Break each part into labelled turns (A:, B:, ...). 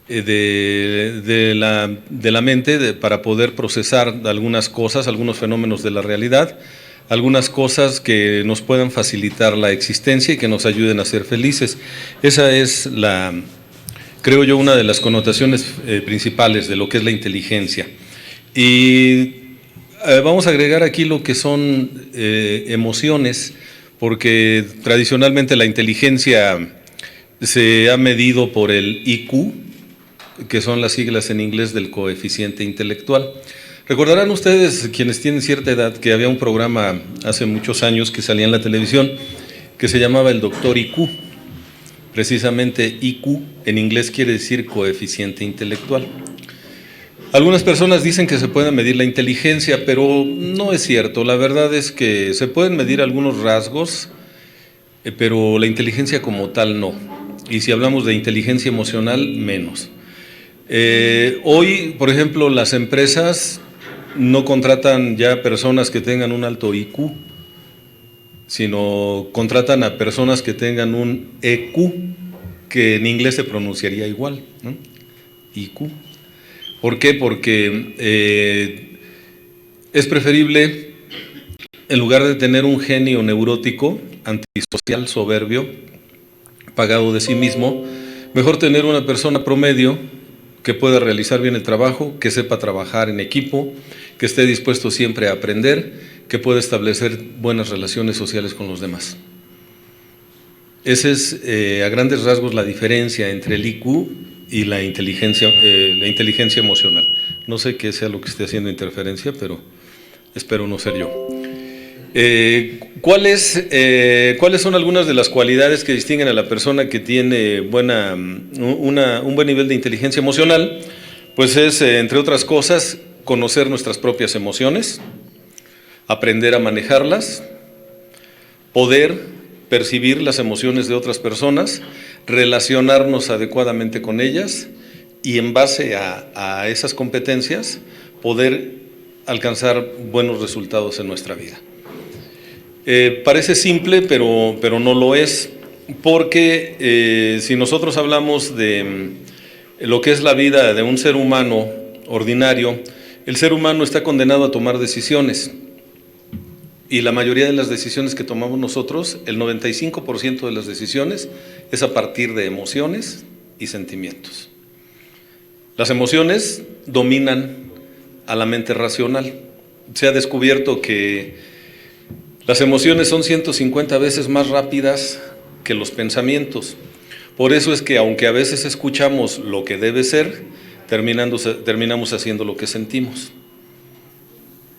A: de la mente para poder procesar algunas cosas, algunos fenómenos de la realidad, algunas cosas que nos puedan facilitar la existencia y que nos ayuden a ser felices. Esa es creo yo, una de las connotaciones principales de lo que es la inteligencia. Y vamos a agregar aquí lo que son emociones, porque tradicionalmente la inteligencia se ha medido por el IQ, que son las siglas en inglés del coeficiente intelectual. Recordarán ustedes, quienes tienen cierta edad, que había un programa hace muchos años que salía en la televisión que se llamaba el Doctor IQ. Precisamente IQ en inglés quiere decir coeficiente intelectual. Algunas personas dicen que se puede medir la inteligencia, pero no es cierto. La verdad es que se pueden medir algunos rasgos, pero la inteligencia como tal no. Y si hablamos de inteligencia emocional, menos. Hoy, por ejemplo, las empresas no contratan ya personas que tengan un alto IQ, sino contratan a personas que tengan un EQ, que en inglés se pronunciaría igual, ¿no? IQ. ¿Por qué? Porque es preferible, en lugar de tener un genio neurótico, antisocial, soberbio, pagado de sí mismo, mejor tener una persona promedio que pueda realizar bien el trabajo, que sepa trabajar en equipo, que esté dispuesto siempre a aprender, que pueda establecer buenas relaciones sociales con los demás. Esa es a grandes rasgos la diferencia entre el IQ y la inteligencia emocional. No sé qué sea lo que esté haciendo interferencia, pero espero no ser yo. ¿Cuáles son algunas de las cualidades que distinguen a la persona que tiene un buen nivel de inteligencia emocional? Pues es, entre otras cosas, conocer nuestras propias emociones, aprender a manejarlas, poder percibir las emociones de otras personas, relacionarnos adecuadamente con ellas y en base a esas competencias poder alcanzar buenos resultados en nuestra vida. Parece simple, pero no lo es, porque si nosotros hablamos de lo que es la vida de un ser humano ordinario, el ser humano está condenado a tomar decisiones. Y la mayoría de las decisiones que tomamos nosotros, el 95% de las decisiones, es a partir de emociones y sentimientos. Las emociones dominan a la mente racional. Se ha descubierto que las emociones son 150 veces más rápidas que los pensamientos. Por eso es que, aunque a veces escuchamos lo que debe ser, terminamos haciendo lo que sentimos.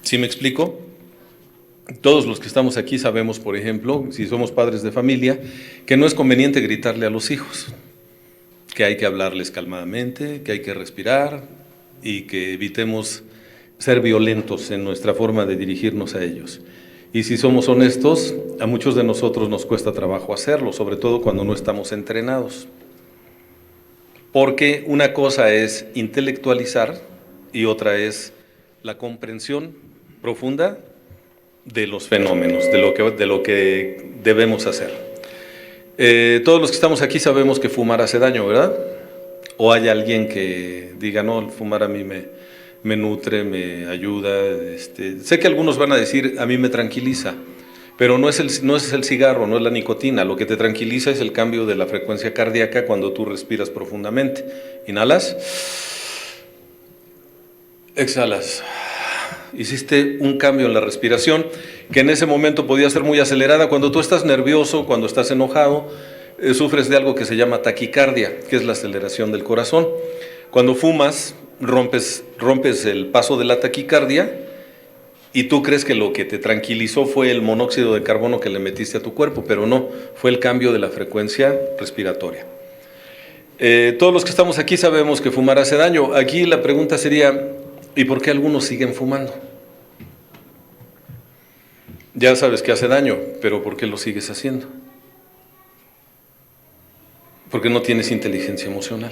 A: ¿Sí me explico? Todos los que estamos aquí sabemos, por ejemplo, si somos padres de familia, que no es conveniente gritarle a los hijos, que hay que hablarles calmadamente, que hay que respirar y que evitemos ser violentos en nuestra forma de dirigirnos a ellos. Y si somos honestos, a muchos de nosotros nos cuesta trabajo hacerlo, sobre todo cuando no estamos entrenados. Porque una cosa es intelectualizar y otra es la comprensión profunda de los fenómenos, de lo que debemos hacer. Todos los que estamos aquí sabemos que fumar hace daño, ¿verdad? O hay alguien que diga, no, el fumar a mí me nutre, me ayuda. Sé que algunos van a decir, a mí me tranquiliza, pero no es el cigarro, no es la nicotina. Lo que te tranquiliza es el cambio de la frecuencia cardíaca cuando tú respiras profundamente. Inhalas, exhalas. Hiciste un cambio en la respiración que en ese momento podía ser muy acelerada. Cuando tú estás nervioso, cuando estás enojado, sufres de algo que se llama taquicardia, que es la aceleración del corazón. Cuando fumas, rompes el paso de la taquicardia y tú crees que lo que te tranquilizó fue el monóxido de carbono que le metiste a tu cuerpo, pero no, fue el cambio de la frecuencia respiratoria. Todos los que estamos aquí sabemos que fumar hace daño. Aquí la pregunta sería, ¿y por qué algunos siguen fumando? Ya sabes que hace daño, pero ¿por qué lo sigues haciendo? Porque no tienes inteligencia emocional.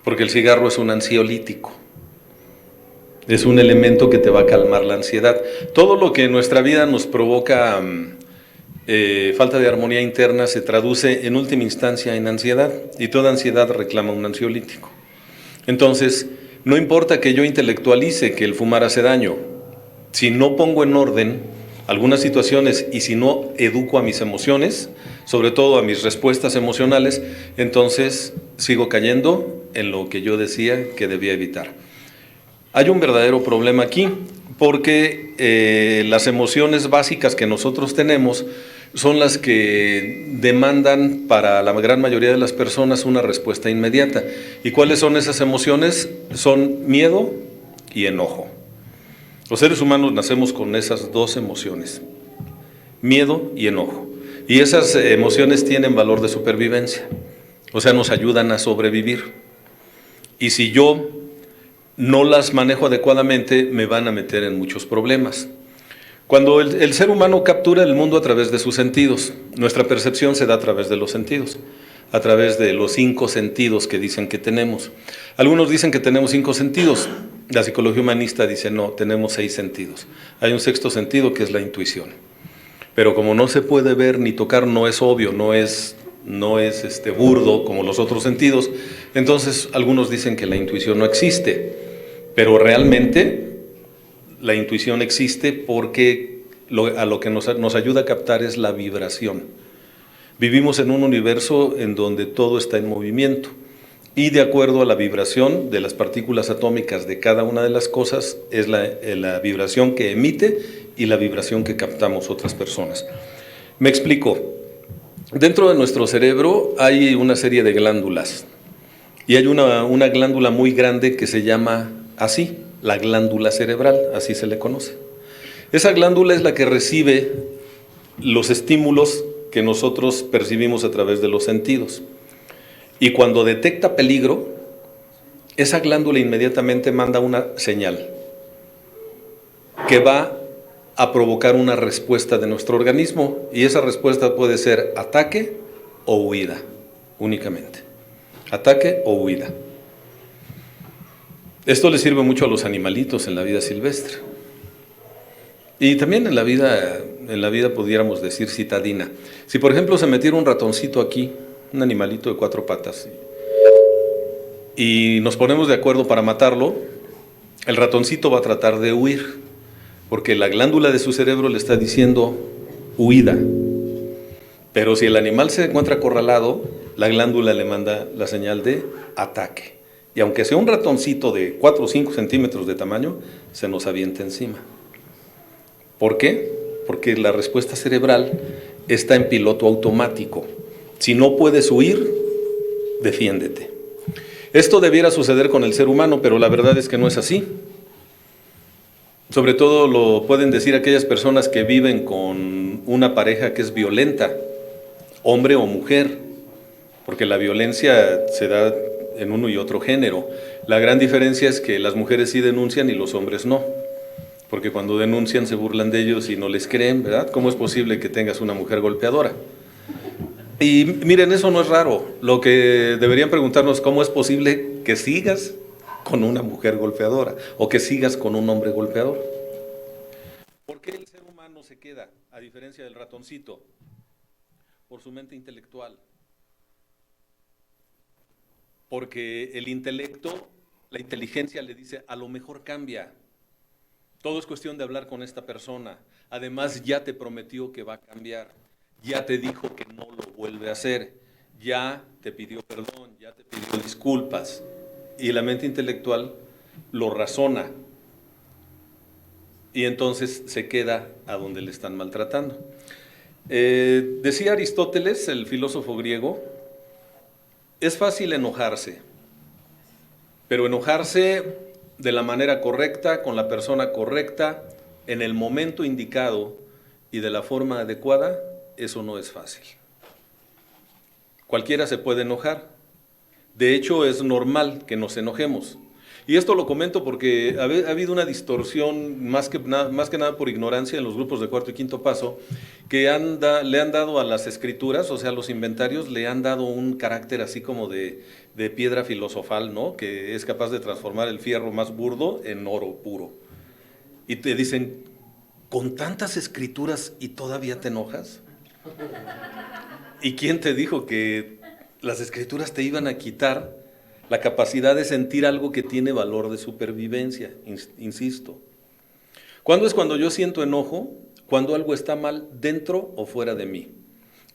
A: Porque el cigarro es un ansiolítico. Es un elemento que te va a calmar la ansiedad. Todo lo que en nuestra vida nos provoca falta de armonía interna se traduce en última instancia en ansiedad, y toda ansiedad reclama un ansiolítico. Entonces, no importa que yo intelectualice que el fumar hace daño, si no pongo en orden algunas situaciones y si no educo a mis emociones, sobre todo a mis respuestas emocionales, entonces sigo cayendo en lo que yo decía que debía evitar. Hay un verdadero problema aquí, porque las emociones básicas que nosotros tenemos son las que demandan para la gran mayoría de las personas una respuesta inmediata. ¿Y cuáles son esas emociones? Son miedo y enojo. Los seres humanos nacemos con esas dos emociones, miedo y enojo. Y esas emociones tienen valor de supervivencia, o sea, nos ayudan a sobrevivir. Y si yo no las manejo adecuadamente, me van a meter en muchos problemas. Cuando el ser humano captura el mundo a través de sus sentidos, nuestra percepción se da a través de los sentidos, a través de los 5 sentidos que dicen que tenemos. Algunos dicen que tenemos 5 sentidos, la psicología humanista dice no, tenemos 6 sentidos. Hay un sexto sentido que es la intuición. Pero como no se puede ver ni tocar, no es obvio, no es burdo como los otros sentidos, entonces algunos dicen que la intuición no existe, pero realmente la intuición existe porque a lo que nos ayuda a captar es la vibración. Vivimos en un universo en donde todo está en movimiento y de acuerdo a la vibración de las partículas atómicas de cada una de las cosas es la vibración que emite y la vibración que captamos otras personas. Me explico. Dentro de nuestro cerebro hay una serie de glándulas y hay una glándula muy grande que se llama así, la glándula cerebral, así se le conoce. Esa glándula es la que recibe los estímulos que nosotros percibimos a través de los sentidos. Y cuando detecta peligro, esa glándula inmediatamente manda una señal que va a provocar una respuesta de nuestro organismo, y esa respuesta puede ser ataque o huida, únicamente. Ataque o huida. Esto le sirve mucho a los animalitos en la vida silvestre. Y también en la vida pudiéramos decir citadina. Si por ejemplo se metiera un ratoncito aquí, un animalito de 4 patas, y nos ponemos de acuerdo para matarlo, el ratoncito va a tratar de huir, porque la glándula de su cerebro le está diciendo huida. Pero si el animal se encuentra acorralado, la glándula le manda la señal de ataque. Y aunque sea un ratoncito de 4 o 5 centímetros de tamaño, se nos avienta encima. ¿Por qué? Porque la respuesta cerebral está en piloto automático. Si no puedes huir, defiéndete. Esto debiera suceder con el ser humano, pero la verdad es que no es así. Sobre todo lo pueden decir aquellas personas que viven con una pareja que es violenta, hombre o mujer, porque la violencia se da en uno y otro género. La gran diferencia es que las mujeres sí denuncian y los hombres no, porque cuando denuncian se burlan de ellos y no les creen, ¿verdad? ¿Cómo es posible que tengas una mujer golpeadora? Y miren, eso no es raro. Lo que deberían preguntarnos, ¿cómo es posible que sigas con una mujer golpeadora o que sigas con un hombre golpeador? ¿Por qué el ser humano se queda, a diferencia del ratoncito? Por su mente intelectual. Porque el intelecto, la inteligencia le dice, a lo mejor cambia. Todo es cuestión de hablar con esta persona. Además, ya te prometió que va a cambiar. Ya te dijo que no lo vuelve a hacer. Ya te pidió perdón, ya te pidió disculpas. Y la mente intelectual lo razona. Y entonces se queda a donde le están maltratando. Decía Aristóteles, el filósofo griego, es fácil enojarse, pero enojarse de la manera correcta, con la persona correcta, en el momento indicado y de la forma adecuada, eso no es fácil. Cualquiera se puede enojar. De hecho, es normal que nos enojemos. Y esto lo comento porque ha habido una distorsión, más que nada por ignorancia en los grupos de cuarto y quinto paso, que le han dado a las escrituras, o sea, a los inventarios, le han dado un carácter así como de piedra filosofal, ¿no? Que es capaz de transformar el fierro más burdo en oro puro. Y te dicen, ¿con tantas escrituras y todavía te enojas? ¿Y quién te dijo que las escrituras te iban a quitar la capacidad de sentir algo que tiene valor de supervivencia? Insisto. ¿Cuándo es cuando yo siento enojo? Cuando algo está mal dentro o fuera de mí.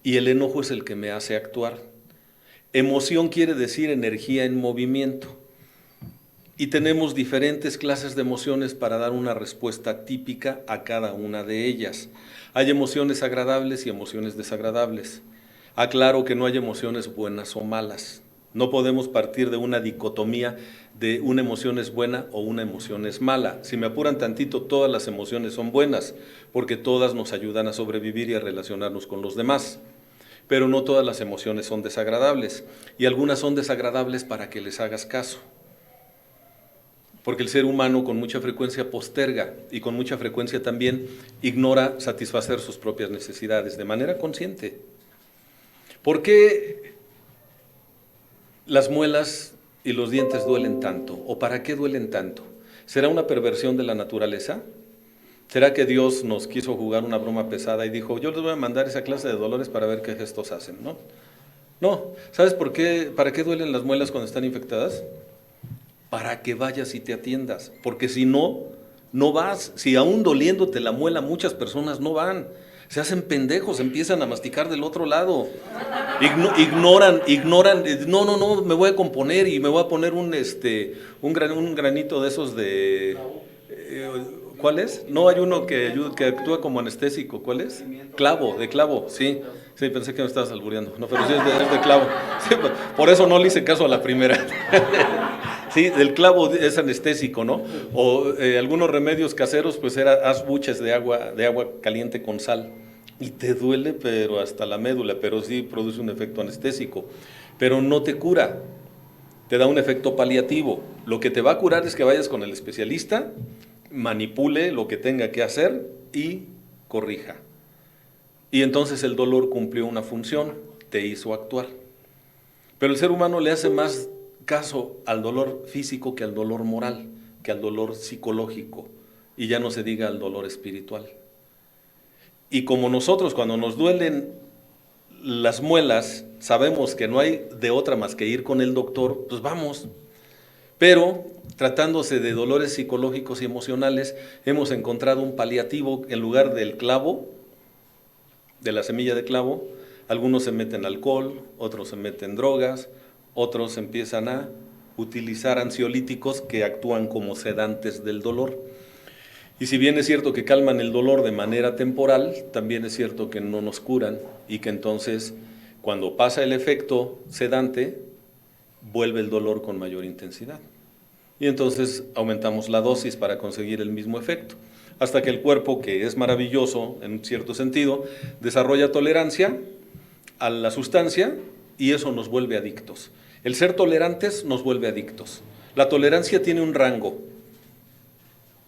A: Y el enojo es el que me hace actuar. Emoción quiere decir energía en movimiento. Y tenemos diferentes clases de emociones para dar una respuesta típica a cada una de ellas. Hay emociones agradables y emociones desagradables. Aclaro que no hay emociones buenas o malas. No podemos partir de una dicotomía de una emoción es buena o una emoción es mala. Si me apuran tantito, todas las emociones son buenas, porque todas nos ayudan a sobrevivir y a relacionarnos con los demás. Pero no todas las emociones son desagradables, y algunas son desagradables para que les hagas caso. Porque el ser humano con mucha frecuencia posterga y con mucha frecuencia también ignora satisfacer sus propias necesidades de manera consciente. ¿Por qué las muelas y los dientes duelen tanto? ¿O para qué duelen tanto? ¿Será una perversión de la naturaleza? ¿Será que Dios nos quiso jugar una broma pesada y dijo, yo les voy a mandar esa clase de dolores para ver qué gestos hacen? No, no. ¿Sabes por qué? ¿Para qué duelen las muelas cuando están infectadas? Para que vayas y te atiendas, porque si no, no vas. Si aún doliéndote la muela, muchas personas no van, se hacen pendejos, empiezan a masticar del otro lado, ignoran, no, me voy a componer y me voy a poner un granito de esos de, ¿cuál es? No, hay uno que actúa como anestésico, ¿cuál es? Clavo, de clavo, sí, pensé que me estabas albureando, no, pero sí es de clavo, sí, por eso no le hice caso a la primera. Sí, el clavo es anestésico, ¿no? O algunos remedios caseros, pues haz buches de agua caliente con sal. Y te duele, pero hasta la médula, pero sí produce un efecto anestésico. Pero no te cura, te da un efecto paliativo. Lo que te va a curar es que vayas con el especialista, manipule lo que tenga que hacer y corrija. Y entonces el dolor cumplió una función, te hizo actuar. Pero el ser humano le hace más caso al dolor físico que al dolor moral, que al dolor psicológico, y ya no se diga al dolor espiritual. Y como nosotros cuando nos duelen las muelas, sabemos que no hay de otra más que ir con el doctor, pues vamos. Pero tratándose de dolores psicológicos y emocionales, hemos encontrado un paliativo en lugar del clavo, de la semilla de clavo. Algunos se meten alcohol, otros se meten drogas, otros empiezan a utilizar ansiolíticos que actúan como sedantes del dolor. Y si bien es cierto que calman el dolor de manera temporal, también es cierto que no nos curan y que entonces cuando pasa el efecto sedante, vuelve el dolor con mayor intensidad. Y entonces aumentamos la dosis para conseguir el mismo efecto, hasta que el cuerpo, que es maravilloso en cierto sentido, desarrolla tolerancia a la sustancia y eso nos vuelve adictos. El ser tolerantes nos vuelve adictos. La tolerancia tiene un rango.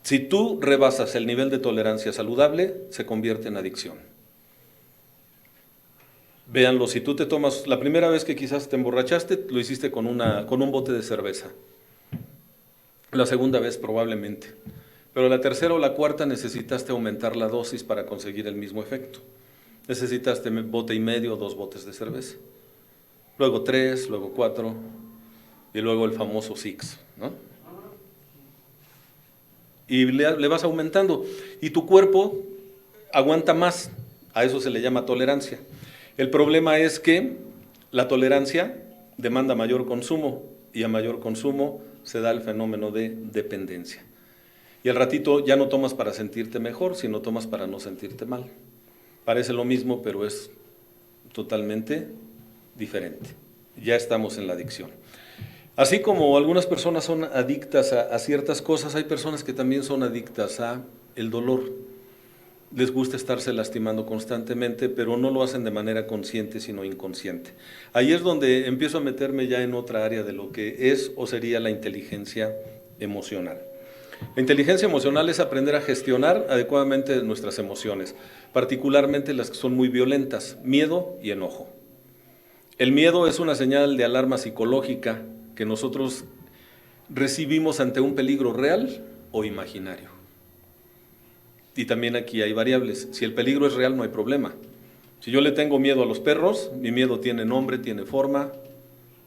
A: Si tú rebasas el nivel de tolerancia saludable, se convierte en adicción. Véanlo, si tú te tomas, la primera vez que quizás te emborrachaste, lo hiciste con un bote de cerveza. La segunda vez probablemente. Pero la tercera o la cuarta necesitaste aumentar la dosis para conseguir el mismo efecto. Necesitaste bote y medio o 2 botes de cerveza. Luego 3, luego 4 y luego el famoso 6, ¿no? Y le vas aumentando y tu cuerpo aguanta más, a eso se le llama tolerancia. El problema es que la tolerancia demanda mayor consumo y a mayor consumo se da el fenómeno de dependencia. Y al ratito ya no tomas para sentirte mejor, sino tomas para no sentirte mal. Parece lo mismo, pero es totalmente diferente. Ya estamos en la adicción. Así como algunas personas son adictas a ciertas cosas, hay personas que también son adictas a el dolor. Les gusta estarse lastimando constantemente, pero no lo hacen de manera consciente, sino inconsciente. Ahí es donde empiezo a meterme ya en otra área de lo que es o sería la inteligencia emocional. La inteligencia emocional es aprender a gestionar adecuadamente nuestras emociones, particularmente las que son muy violentas, miedo y enojo. El miedo es una señal de alarma psicológica que nosotros recibimos ante un peligro real o imaginario. Y también aquí hay variables. Si el peligro es real, no hay problema. Si yo le tengo miedo a los perros, mi miedo tiene nombre, tiene forma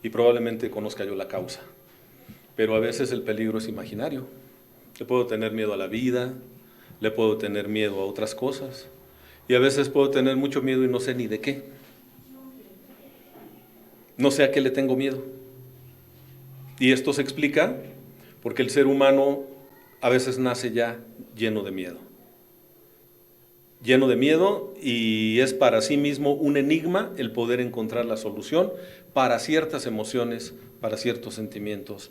A: y probablemente conozca yo la causa. Pero a veces el peligro es imaginario. Le puedo tener miedo a la vida, le puedo tener miedo a otras cosas y a veces puedo tener mucho miedo y no sé ni de qué. No sé a qué le tengo miedo. Y esto se explica porque el ser humano a veces nace ya lleno de miedo. Lleno de miedo, y es para sí mismo un enigma el poder encontrar la solución para ciertas emociones, para ciertos sentimientos,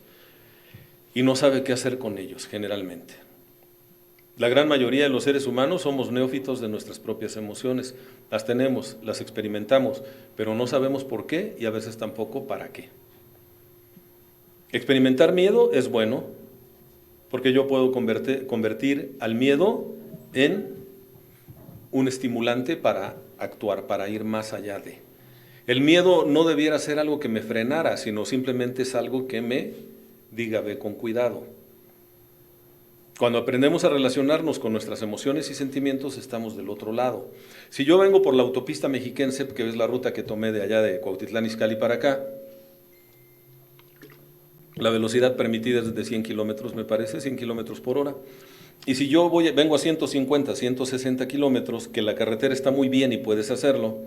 A: y no sabe qué hacer con ellos generalmente. La gran mayoría de los seres humanos somos neófitos de nuestras propias emociones. Las tenemos, las experimentamos, pero no sabemos por qué y a veces tampoco para qué. Experimentar miedo es bueno, porque yo puedo convertir al miedo en un estimulante para actuar, para ir más allá de. El miedo no debiera ser algo que me frenara, sino simplemente es algo que me diga, ve con cuidado. Cuando aprendemos a relacionarnos con nuestras emociones y sentimientos, estamos del otro lado. Si yo vengo por la autopista mexiquense, que es la ruta que tomé de allá de Cuautitlán Izcalli para acá, la velocidad permitida es de 100 kilómetros, me parece, 100 kilómetros por hora. Y si yo vengo a 150, 160 kilómetros, que la carretera está muy bien y puedes hacerlo,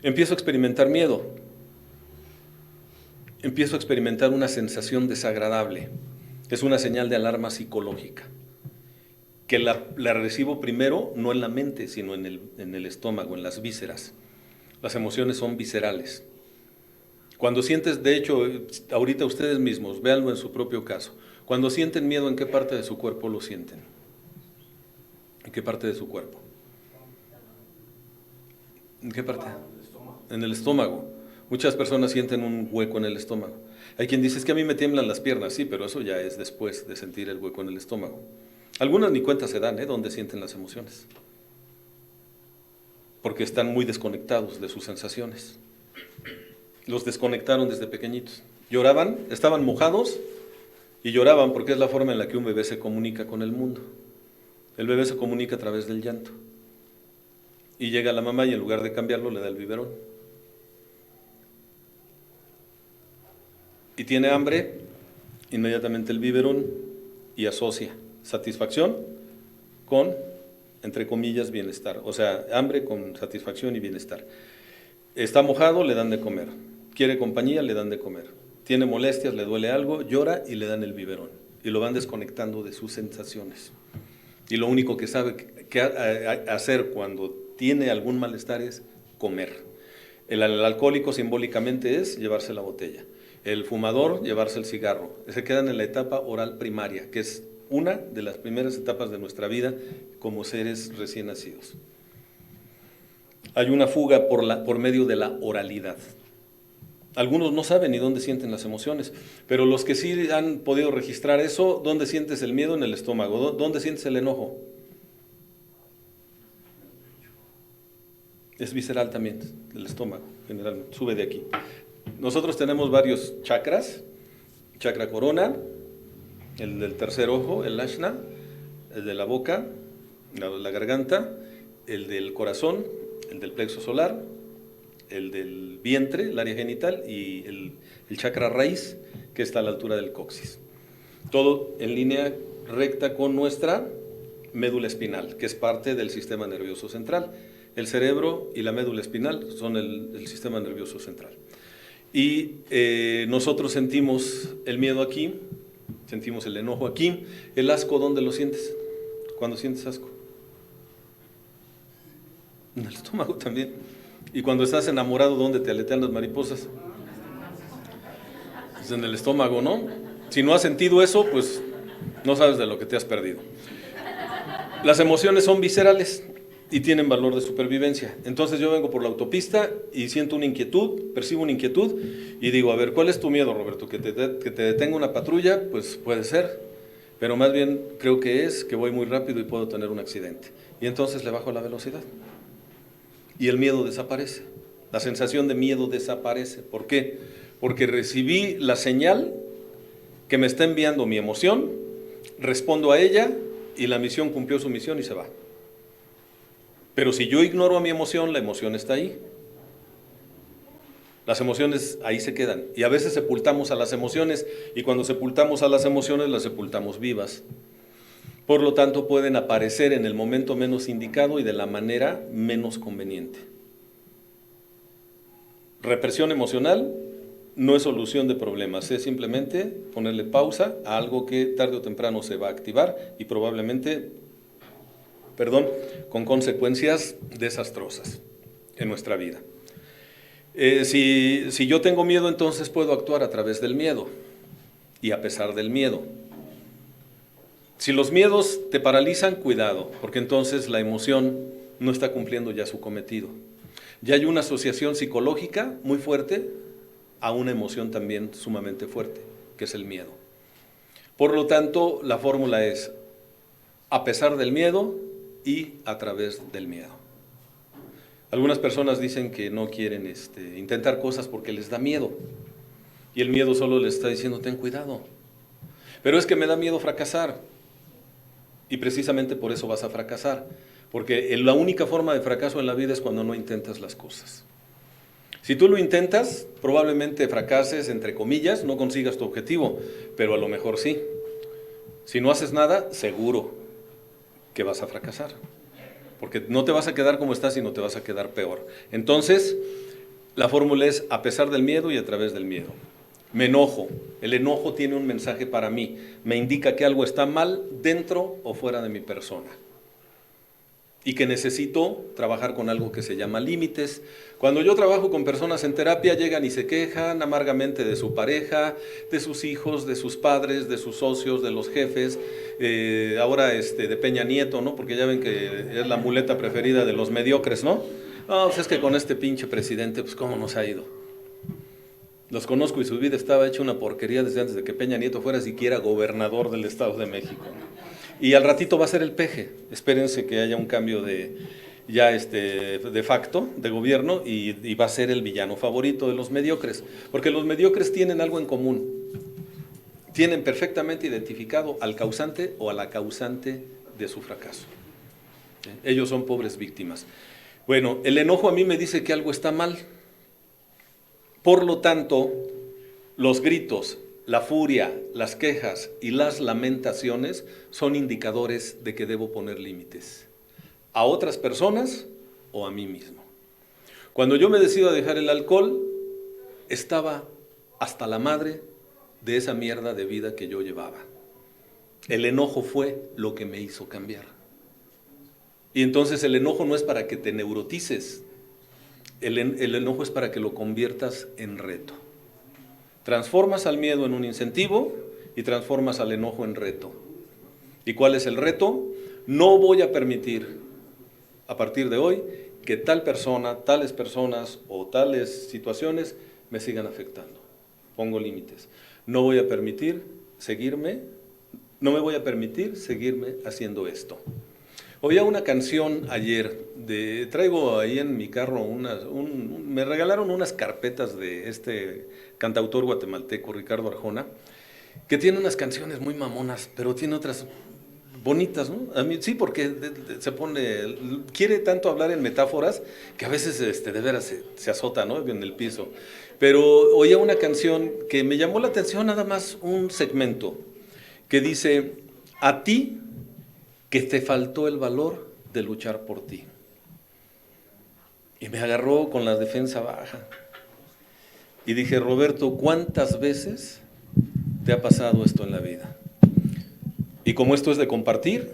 A: empiezo a experimentar miedo. Empiezo a experimentar una sensación desagradable. Es una señal de alarma psicológica, que la recibo primero no en la mente, sino en el estómago, en las vísceras. Las emociones son viscerales. Cuando sientes, de hecho, ahorita ustedes mismos, véanlo en su propio caso, cuando sienten miedo, ¿en qué parte de su cuerpo lo sienten? ¿En qué parte de su cuerpo? ¿En qué parte? En el estómago. Muchas personas sienten un hueco en el estómago. Hay quien dice, es que a mí me tiemblan las piernas, sí, pero eso ya es después de sentir el hueco en el estómago. Algunas ni cuenta se dan, dónde sienten las emociones, porque están muy desconectados de sus sensaciones. Los desconectaron desde pequeñitos. Lloraban, estaban mojados y lloraban porque es la forma en la que un bebé se comunica con el mundo. El bebé se comunica a través del llanto. Y llega la mamá y en lugar de cambiarlo le da el biberón. Y tiene hambre, inmediatamente el biberón, y asocia satisfacción con, entre comillas, bienestar. O sea, hambre con satisfacción y bienestar. Está mojado, le dan de comer. Quiere compañía, le dan de comer. Tiene molestias, le duele algo, llora y le dan el biberón. Y lo van desconectando de sus sensaciones. Y lo único que sabe que hacer cuando tiene algún malestar es comer. El alcohólico simbólicamente es llevarse la botella. El fumador, llevarse el cigarro. Se quedan en la etapa oral primaria, que es una de las primeras etapas de nuestra vida como seres recién nacidos. Hay una fuga por medio de la oralidad. Algunos no saben ni dónde sienten las emociones, pero los que sí han podido registrar eso, ¿dónde sientes el miedo? En el estómago. ¿Dónde sientes el enojo? Es visceral también, el estómago, generalmente, sube de aquí. Nosotros tenemos varios chakras, chakra corona, el del tercer ojo, el Ajna, el de la boca, la garganta, el del corazón, el del plexo solar, el del vientre, el área genital, y el chakra raíz, que está a la altura del coxis. Todo en línea recta con nuestra médula espinal, que es parte del sistema nervioso central. El cerebro y la médula espinal son el sistema nervioso central. Y nosotros sentimos el miedo aquí, sentimos el enojo aquí. El asco, ¿dónde lo sientes? ¿Cuándo sientes asco? En el estómago también. Y cuando estás enamorado, ¿dónde te aletean las mariposas? Es en el estómago, ¿no? Si no has sentido eso, pues no sabes de lo que te has perdido. Las emociones son viscerales y tienen valor de supervivencia. Entonces yo vengo por la autopista y siento una inquietud, percibo una inquietud y digo, a ver, ¿cuál es tu miedo, Roberto? ¿Que te detenga una patrulla? Pues puede ser, pero más bien creo que es que voy muy rápido y puedo tener un accidente. Y entonces le bajo la velocidad. Y el miedo desaparece, la sensación de miedo desaparece. ¿Por qué? Porque recibí la señal que me está enviando mi emoción, respondo a ella y la misión cumplió su misión y se va. Pero si yo ignoro a mi emoción, la emoción está ahí. Las emociones ahí se quedan. Y a veces sepultamos a las emociones, y cuando sepultamos a las emociones, las sepultamos vivas. Por lo tanto, pueden aparecer en el momento menos indicado y de la manera menos conveniente. Represión emocional no es solución de problemas, es simplemente ponerle pausa a algo que tarde o temprano se va a activar y probablemente, con consecuencias desastrosas en nuestra vida. Si yo tengo miedo, entonces puedo actuar a través del miedo y a pesar del miedo. Si los miedos te paralizan, cuidado, porque entonces la emoción no está cumpliendo ya su cometido. Ya hay una asociación psicológica muy fuerte a una emoción también sumamente fuerte, que es el miedo. Por lo tanto, la fórmula es a pesar del miedo y a través del miedo. Algunas personas dicen que no quieren intentar cosas porque les da miedo. Y el miedo solo les está diciendo, ten cuidado. Pero es que me da miedo fracasar. Y precisamente por eso vas a fracasar. Porque la única forma de fracaso en la vida es cuando no intentas las cosas. Si tú lo intentas, probablemente fracases, entre comillas, no consigas tu objetivo, pero a lo mejor sí. Si no haces nada, seguro que vas a fracasar. Porque no te vas a quedar como estás, sino te vas a quedar peor. Entonces, la fórmula es a pesar del miedo y a través del miedo. Me enojo. El enojo tiene un mensaje para mí. Me indica que algo está mal dentro o fuera de mi persona. Y que necesito trabajar con algo que se llama límites. Cuando yo trabajo con personas en terapia, llegan y se quejan amargamente de su pareja, de sus hijos, de sus padres, de sus socios, de los jefes, ahora de Peña Nieto, ¿no? Porque ya ven que es la muleta preferida de los mediocres, ¿no? No, pues es que con este pinche presidente, pues cómo nos ha ido. Los conozco y su vida estaba hecha una porquería desde antes de que Peña Nieto fuera siquiera gobernador del Estado de México. Y al ratito va a ser el peje. Espérense que haya un cambio de facto de gobierno y va a ser el villano favorito de los mediocres. Porque los mediocres tienen algo en común. Tienen perfectamente identificado al causante o a la causante de su fracaso. Ellos son pobres víctimas. Bueno, el enojo a mí me dice que algo está mal. Por lo tanto, los gritos, la furia, las quejas y las lamentaciones son indicadores de que debo poner límites a otras personas o a mí mismo. Cuando yo me decido a dejar el alcohol, estaba hasta la madre de esa mierda de vida que yo llevaba. El enojo fue lo que me hizo cambiar. Y entonces el enojo no es para que te neurotices, el enojo es para que lo conviertas en reto. Transformas al miedo en un incentivo y transformas al enojo en reto. ¿Y cuál es el reto? No voy a permitir a partir de hoy que tal persona, tales personas o tales situaciones me sigan afectando. Pongo límites. No me voy a permitir seguirme haciendo esto. Oía una canción ayer, traigo ahí en mi carro me regalaron unas carpetas de este cantautor guatemalteco, Ricardo Arjona, que tiene unas canciones muy mamonas, pero tiene otras bonitas, ¿no? A mí, sí, porque quiere tanto hablar en metáforas que a veces de veras se azota, ¿no? En el piso. Pero oía una canción que me llamó la atención, nada más un segmento, que dice, a ti que te faltó el valor de luchar por ti. Y me agarró con la defensa baja. Y dije, Roberto, ¿cuántas veces te ha pasado esto en la vida? Y como esto es de compartir,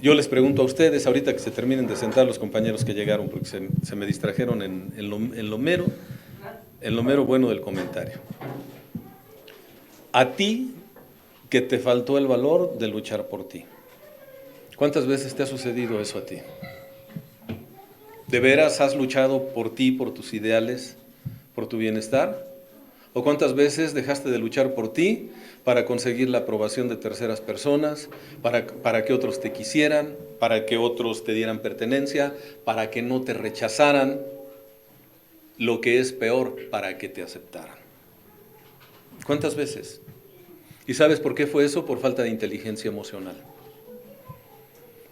A: yo les pregunto a ustedes, ahorita que se terminen de sentar los compañeros que llegaron, porque se me distrajeron en lo mero bueno del comentario. A ti que te faltó el valor de luchar por ti. ¿Cuántas veces te ha sucedido eso a ti? ¿De veras has luchado por ti, por tus ideales, por tu bienestar? ¿O cuántas veces dejaste de luchar por ti para conseguir la aprobación de terceras personas, para que otros te quisieran, para que otros te dieran pertenencia, para que no te rechazaran, lo que es peor, para que te aceptaran? ¿Cuántas veces? ¿Y sabes por qué fue eso? Por falta de inteligencia emocional.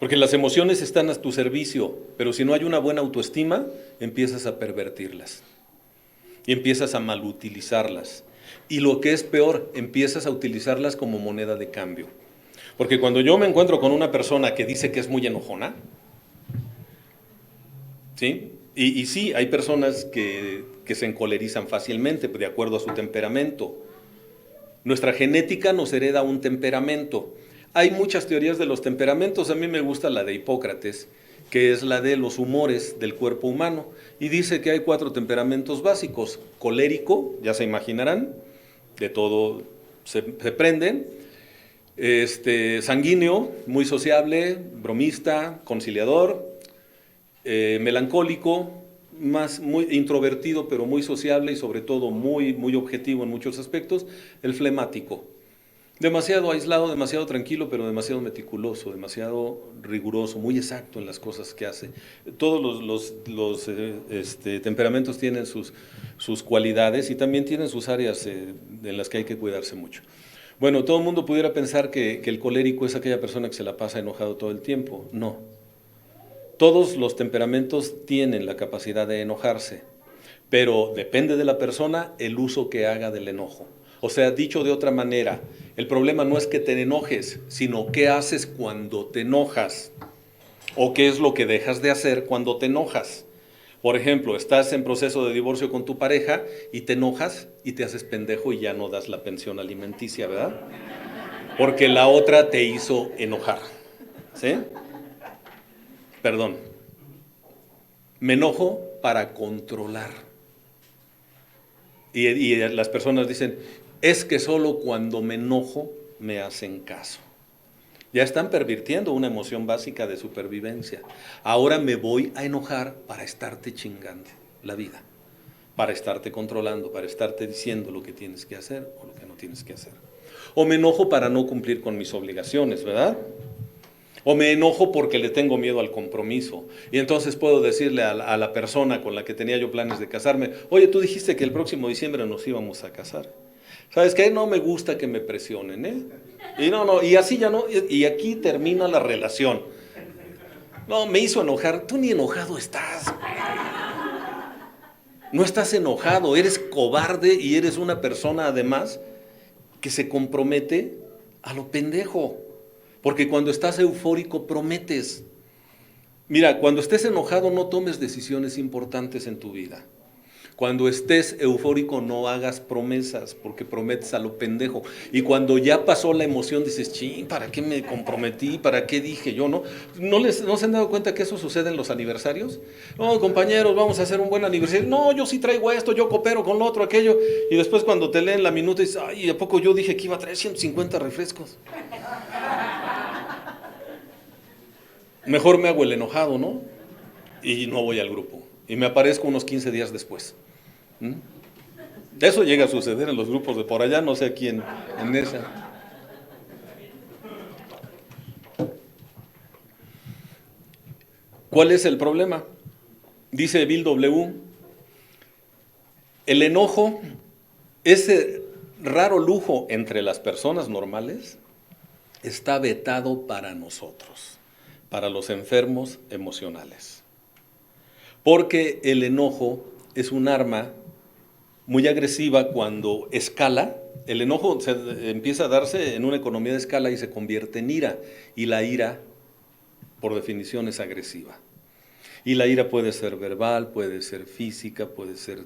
A: Porque las emociones están a tu servicio, pero si no hay una buena autoestima, empiezas a pervertirlas y empiezas a malutilizarlas. Y lo que es peor, empiezas a utilizarlas como moneda de cambio. Porque cuando yo me encuentro con una persona que dice que es muy enojona, ¿sí? Y sí, hay personas que se encolerizan fácilmente, de acuerdo a su temperamento. Nuestra genética nos hereda un temperamento. Hay muchas teorías de los temperamentos, a mí me gusta la de Hipócrates, que es la de los humores del cuerpo humano, y dice que hay 4 temperamentos básicos: colérico, ya se imaginarán, de todo se prenden, sanguíneo, muy sociable, bromista, conciliador, melancólico, muy introvertido pero muy sociable y sobre todo muy objetivo en muchos aspectos, el flemático. Demasiado aislado, demasiado tranquilo, pero demasiado meticuloso, demasiado riguroso, muy exacto en las cosas que hace. Todos los temperamentos tienen sus cualidades y también tienen sus áreas en las que hay que cuidarse mucho. Bueno, todo el mundo pudiera pensar que el colérico es aquella persona que se la pasa enojado todo el tiempo. No. Todos los temperamentos tienen la capacidad de enojarse, pero depende de la persona el uso que haga del enojo. O sea, dicho de otra manera, el problema no es que te enojes, sino qué haces cuando te enojas, o qué es lo que dejas de hacer cuando te enojas. Por ejemplo, estás en proceso de divorcio con tu pareja y te enojas y te haces pendejo y ya no das la pensión alimenticia, ¿verdad? Porque la otra te hizo enojar, ¿sí? Perdón. Me enojo para controlar. Y las personas dicen, es que solo cuando me enojo me hacen caso. Ya están pervirtiendo una emoción básica de supervivencia. Ahora me voy a enojar para estarte chingando la vida, para estarte controlando, para estarte diciendo lo que tienes que hacer o lo que no tienes que hacer. O me enojo para no cumplir con mis obligaciones, ¿verdad? O me enojo porque le tengo miedo al compromiso. Y entonces puedo decirle a la persona con la que tenía yo planes de casarme, oye, tú dijiste que el próximo diciembre nos íbamos a casar. ¿Sabes qué? No me gusta que me presionen, ¿eh? Y así ya no, y aquí termina la relación. No, me hizo enojar. Tú ni enojado estás. No estás enojado, eres cobarde y eres una persona además que se compromete a lo pendejo. Porque cuando estás eufórico prometes. Mira, cuando estés enojado no tomes decisiones importantes en tu vida. Cuando estés eufórico no hagas promesas, porque prometes a lo pendejo. Y cuando ya pasó la emoción dices, ching, ¿para qué me comprometí? ¿Para qué dije yo? ¿No se han dado cuenta que eso sucede en los aniversarios? No, compañeros, vamos a hacer un buen aniversario. No, yo sí traigo esto, yo coopero con lo otro, aquello. Y después cuando te leen la minuta dices, ay, ¿a poco yo dije que iba a traer 150 refrescos? Mejor me hago el enojado, ¿no? Y no voy al grupo. Y me aparezco unos 15 días después. Eso llega a suceder en los grupos de por allá, no sé aquí en esa. ¿Cuál es el problema? Dice Bill W. El enojo, ese raro lujo entre las personas normales, está vetado para nosotros, para los enfermos emocionales. Porque el enojo es un arma muy agresiva cuando escala. El enojo empieza a darse en una economía de escala y se convierte en ira. Y la ira, por definición, es agresiva. Y la ira puede ser verbal, puede ser física, puede ser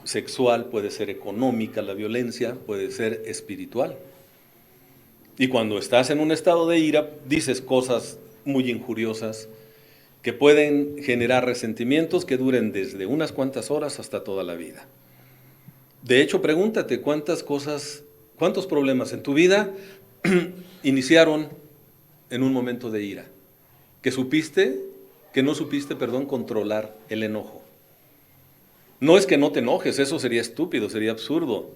A: sexual, puede ser económica, la violencia puede ser espiritual. Y cuando estás en un estado de ira, dices cosas muy injuriosas que pueden generar resentimientos que duren desde unas cuantas horas hasta toda la vida. De hecho, pregúntate cuántos problemas en tu vida iniciaron en un momento de ira, que no supiste, controlar el enojo. No es que no te enojes, eso sería estúpido, sería absurdo.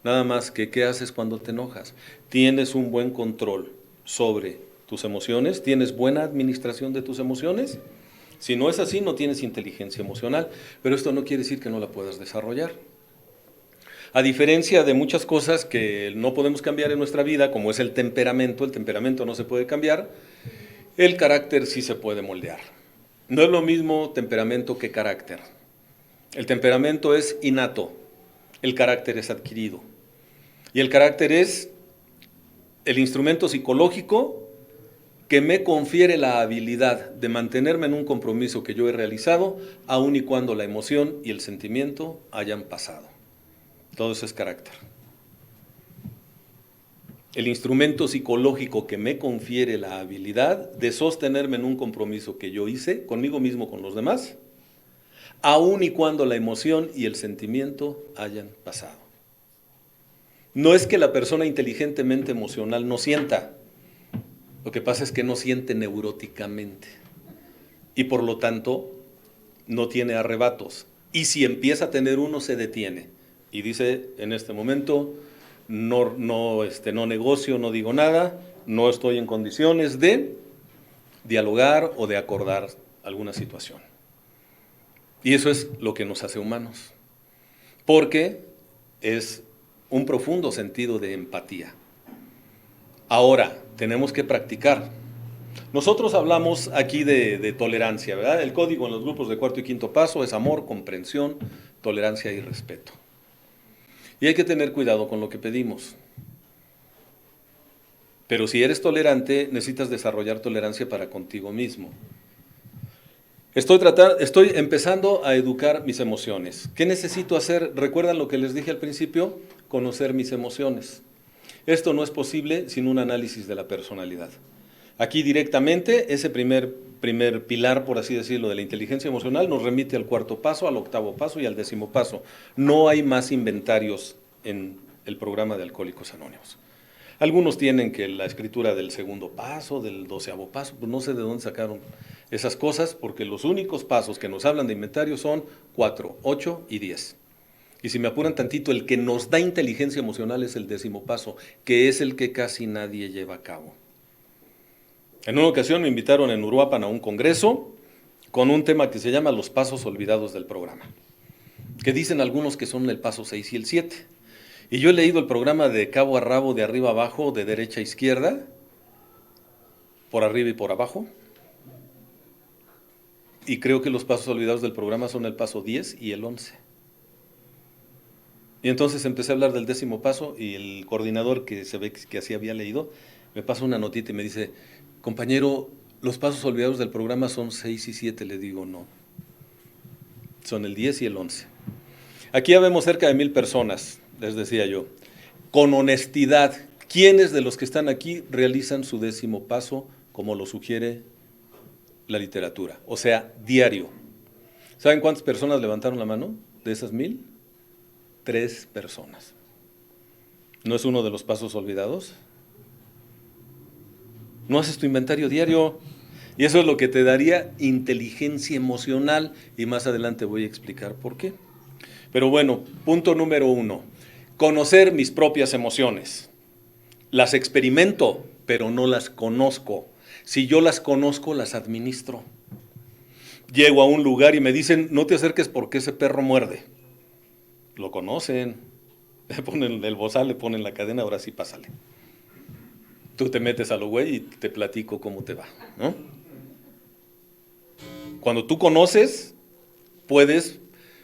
A: Nada más que, ¿qué haces cuando te enojas? ¿Tienes un buen control sobre tus emociones? ¿Tienes buena administración de tus emociones? Si no es así, no tienes inteligencia emocional, pero esto no quiere decir que no la puedas desarrollar. A diferencia de muchas cosas que no podemos cambiar en nuestra vida, como es el temperamento no se puede cambiar, El carácter sí se puede moldear. No es lo mismo temperamento que carácter. El temperamento es innato, el carácter es adquirido. Y el carácter es el instrumento psicológico que me confiere la habilidad de mantenerme en un compromiso que yo he realizado, aun y cuando la emoción y el sentimiento hayan pasado. Todo eso es carácter. El instrumento psicológico que me confiere la habilidad de sostenerme en un compromiso que yo hice conmigo mismo, con los demás, aun y cuando la emoción y el sentimiento hayan pasado. No es que la persona inteligentemente emocional no sienta, lo que pasa es que no siente neuróticamente y por lo tanto no tiene arrebatos. Y si empieza a tener uno, se detiene y dice: en este momento no negocio, no digo nada, no estoy en condiciones de dialogar o de acordar alguna situación. Y eso es lo que nos hace humanos, porque es un profundo sentido de empatía. Ahora, tenemos que practicar. Nosotros hablamos aquí de tolerancia, ¿verdad? El código en los grupos de cuarto y quinto paso es amor, comprensión, tolerancia y respeto. Y hay que tener cuidado con lo que pedimos. Pero si eres tolerante, necesitas desarrollar tolerancia para contigo mismo. Estoy empezando a educar mis emociones. ¿Qué necesito hacer? ¿Recuerdan lo que les dije al principio? Conocer mis emociones. Esto no es posible sin un análisis de la personalidad. Aquí directamente, ese primer pilar, por así decirlo, de la inteligencia emocional nos remite al cuarto paso, al octavo paso y al décimo paso. No hay más inventarios en el programa de Alcohólicos Anónimos. Algunos tienen que la escritura del segundo paso, del 12º paso, pues no sé de dónde sacaron esas cosas, porque los únicos pasos que nos hablan de inventarios son 4, 8 y 10. Y si me apuran tantito, el que nos da inteligencia emocional es el décimo paso, que es el que casi nadie lleva a cabo. En una ocasión me invitaron en Uruapan a un congreso con un tema que se llama los pasos olvidados del programa, que dicen algunos que son el paso 6 y el 7. Y yo he leído el programa de cabo a rabo, de arriba a abajo, de derecha a izquierda, por arriba y por abajo, y creo que los pasos olvidados del programa son el paso 10 y el 11. Y entonces empecé a hablar del décimo paso y el coordinador, que se ve que así había leído, me pasa una notita y me dice: compañero, los pasos olvidados del programa son 6 y 7. Le digo: no, son el 10 y el 11. Aquí ya vemos cerca de 1000 personas, les decía yo. Con honestidad, ¿quiénes de los que están aquí realizan su décimo paso como lo sugiere la literatura? O sea, diario. ¿Saben cuántas personas levantaron la mano de esas 1000? 3 personas. ¿No es uno de los pasos olvidados? No haces tu inventario diario. Y eso es lo que te daría inteligencia emocional. Y más adelante voy a explicar por qué. Pero bueno, punto número 1. Conocer mis propias emociones. Las experimento, pero no las conozco. Si yo las conozco, las administro. Llego a un lugar y me dicen: no te acerques porque ese perro muerde. Lo conocen, le ponen el bozal, le ponen la cadena, ahora sí pásale. Tú te metes a lo güey y te platico cómo te va, ¿no? Cuando tú conoces, puedes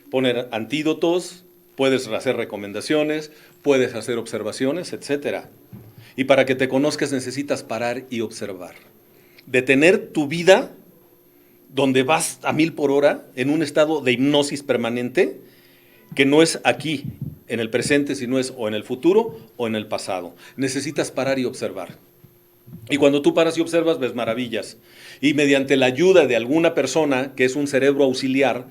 A: poner antídotos, puedes hacer recomendaciones, puedes hacer observaciones, etc. Y para que te conozcas necesitas parar y observar. Detener tu vida, donde vas a 1000 por hora, en un estado de hipnosis permanente, que no es aquí, en el presente, sino es o en el futuro o en el pasado. Necesitas parar y observar. Y cuando tú paras y observas, ves maravillas. Y mediante la ayuda de alguna persona, que es un cerebro auxiliar,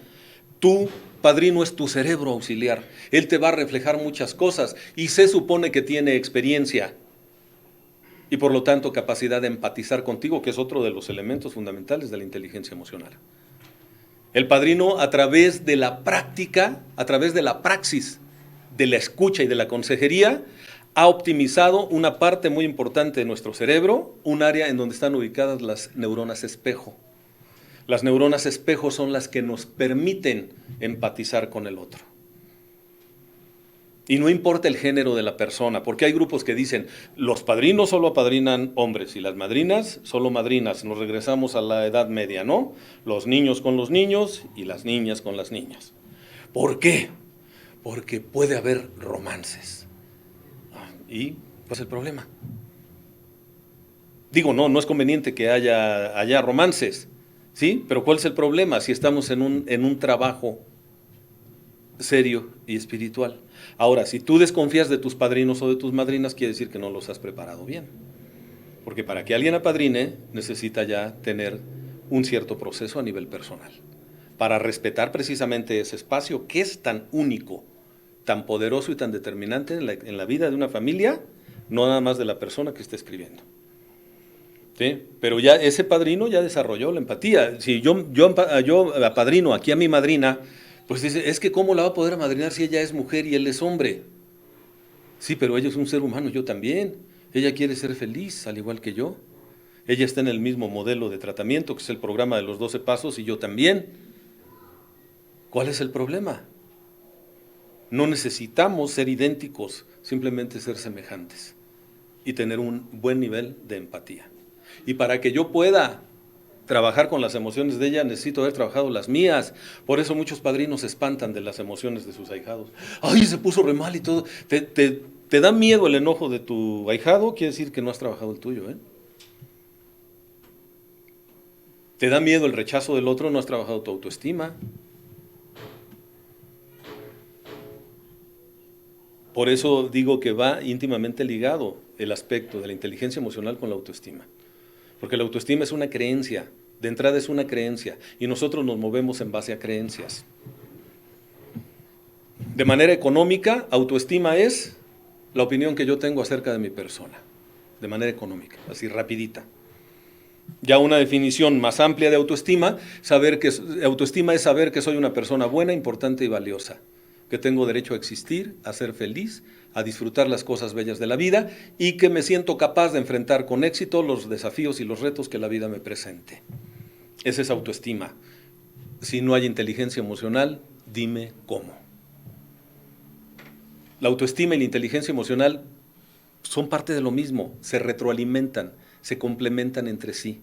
A: tu padrino es tu cerebro auxiliar. Él te va a reflejar muchas cosas y se supone que tiene experiencia y por lo tanto capacidad de empatizar contigo, que es otro de los elementos fundamentales de la inteligencia emocional. El padrino, a través de la práctica, a través de la praxis, de la escucha y de la consejería, ha optimizado una parte muy importante de nuestro cerebro, un área en donde están ubicadas las neuronas espejo. Las neuronas espejo son las que nos permiten empatizar con el otro. Y no importa el género de la persona, porque hay grupos que dicen, los padrinos solo apadrinan hombres y las madrinas solo madrinas. Nos regresamos a la Edad Media, ¿no? Los niños con los niños y las niñas con las niñas. ¿Por qué? Porque puede haber romances. Y pues el problema. Digo, no es conveniente que haya romances, ¿sí? Pero ¿cuál es el problema si estamos en un trabajo serio y espiritual? Ahora, si tú desconfías de tus padrinos o de tus madrinas, quiere decir que no los has preparado bien. Porque para que alguien apadrine, necesita ya tener un cierto proceso a nivel personal. Para respetar precisamente ese espacio que es tan único, tan poderoso y tan determinante en la vida de una familia, no nada más de la persona que está escribiendo. ¿Sí? Pero ya ese padrino ya desarrolló la empatía. Si yo apadrino aquí a mi madrina, pues dice, es que ¿cómo la va a poder amadrinar si ella es mujer y él es hombre? Sí, pero ella es un ser humano, yo también. Ella quiere ser feliz, al igual que yo. Ella está en el mismo modelo de tratamiento, que es el programa de los 12 pasos, y yo también. ¿Cuál es el problema? No necesitamos ser idénticos, simplemente ser semejantes y tener un buen nivel de empatía. Y para que yo pueda trabajar con las emociones de ella, necesito haber trabajado las mías. Por eso muchos padrinos se espantan de las emociones de sus ahijados. ¡Ay, se puso re mal y todo! ¿Te da miedo el enojo de tu ahijado? Quiere decir que no has trabajado el tuyo, ¿eh? ¿Te da miedo el rechazo del otro? No has trabajado tu autoestima. Por eso digo que va íntimamente ligado el aspecto de la inteligencia emocional con la autoestima. Porque la autoestima es una creencia, de entrada es una creencia, y nosotros nos movemos en base a creencias. De manera económica, autoestima es la opinión que yo tengo acerca de mi persona, de manera económica, así rapidita. Ya una definición más amplia de autoestima, autoestima es saber que soy una persona buena, importante y valiosa, que tengo derecho a existir, a ser feliz, a disfrutar las cosas bellas de la vida y que me siento capaz de enfrentar con éxito los desafíos y los retos que la vida me presente. Esa es autoestima. Si no hay inteligencia emocional, dime cómo. La autoestima y la inteligencia emocional son parte de lo mismo, se retroalimentan, se complementan entre sí.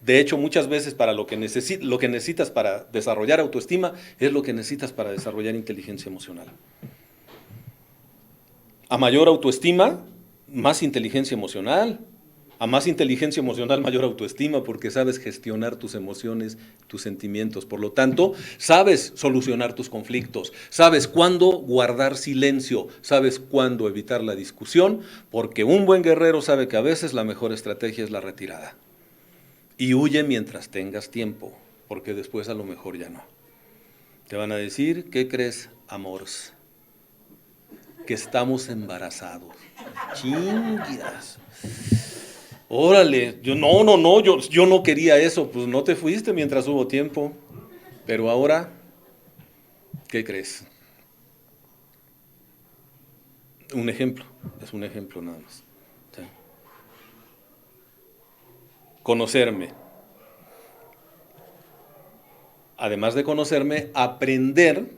A: De hecho, muchas veces para lo que necesitas para desarrollar autoestima es lo que necesitas para desarrollar inteligencia emocional. A mayor autoestima, más inteligencia emocional. A más inteligencia emocional, mayor autoestima, porque sabes gestionar tus emociones, tus sentimientos. Por lo tanto, sabes solucionar tus conflictos, sabes cuándo guardar silencio, sabes cuándo evitar la discusión, porque un buen guerrero sabe que a veces la mejor estrategia es la retirada. Y huye mientras tengas tiempo, porque después a lo mejor ya no. Te van a decir, ¿qué crees, amores? Que estamos embarazados. Chinguidas. Órale, yo no quería eso. Pues no te fuiste mientras hubo tiempo. Pero ahora, ¿qué crees? Un ejemplo, es un ejemplo nada más. ¿Sí? Conocerme. Además de conocerme, aprender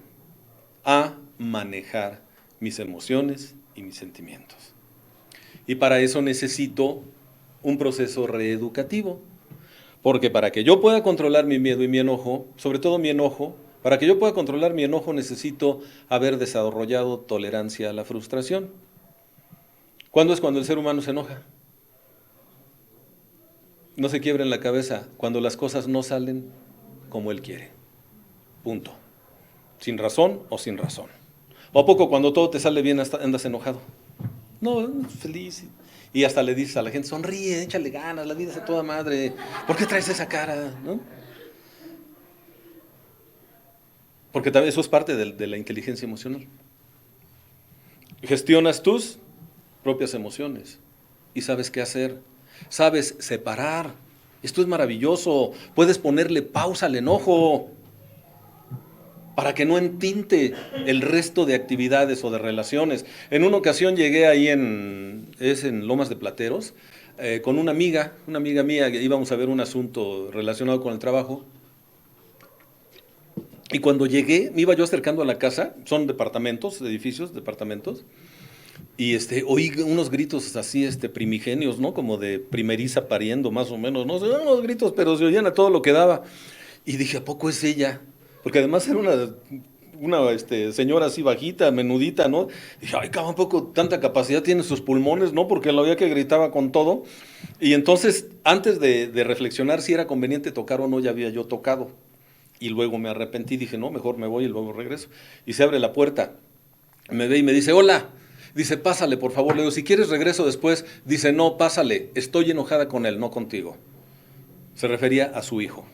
A: a manejar mis emociones y mis sentimientos. Y para eso necesito un proceso reeducativo, porque para que yo pueda controlar mi miedo y mi enojo, sobre todo mi enojo, para que yo pueda controlar mi enojo necesito haber desarrollado tolerancia a la frustración. ¿Cuándo es cuando el ser humano se enoja? No se quiebra en la cabeza cuando las cosas no salen como él quiere. Punto. Sin razón o sin razón. ¿O a poco cuando todo te sale bien andas enojado? No, feliz. Y hasta le dices a la gente, sonríe, échale ganas, la vida es a toda madre. ¿Por qué traes esa cara? ¿No? Porque también eso es parte de la inteligencia emocional. Gestionas tus propias emociones y sabes qué hacer. Sabes separar. Esto es maravilloso. Puedes ponerle pausa al enojo para que no entinte el resto de actividades o de relaciones. En una ocasión llegué ahí en Lomas de Plateros, con una amiga mía, que íbamos a ver un asunto relacionado con el trabajo, Y cuando llegué, me iba yo acercando a la casa, son departamentos, edificios, departamentos, y oí unos gritos así, primigenios, ¿no? Como de primeriza pariendo, más o menos, no sé, unos gritos, pero se oían a todo lo que daba. Y dije, ¿a poco es ella? Porque además era una señora así bajita, menudita, ¿no? Dije, ay, cabrón, poco tanta capacidad tiene sus pulmones, ¿no? Porque la oía que gritaba con todo. Y entonces, antes de reflexionar si era conveniente tocar o no, ya había yo tocado. Y luego me arrepentí, dije, no, mejor me voy y luego regreso. Y se abre la puerta, me ve y me dice, hola. Dice, pásale, por favor. Le digo, si quieres regreso después. Dice, no, pásale, estoy enojada con él, no contigo. Se refería a su hijo.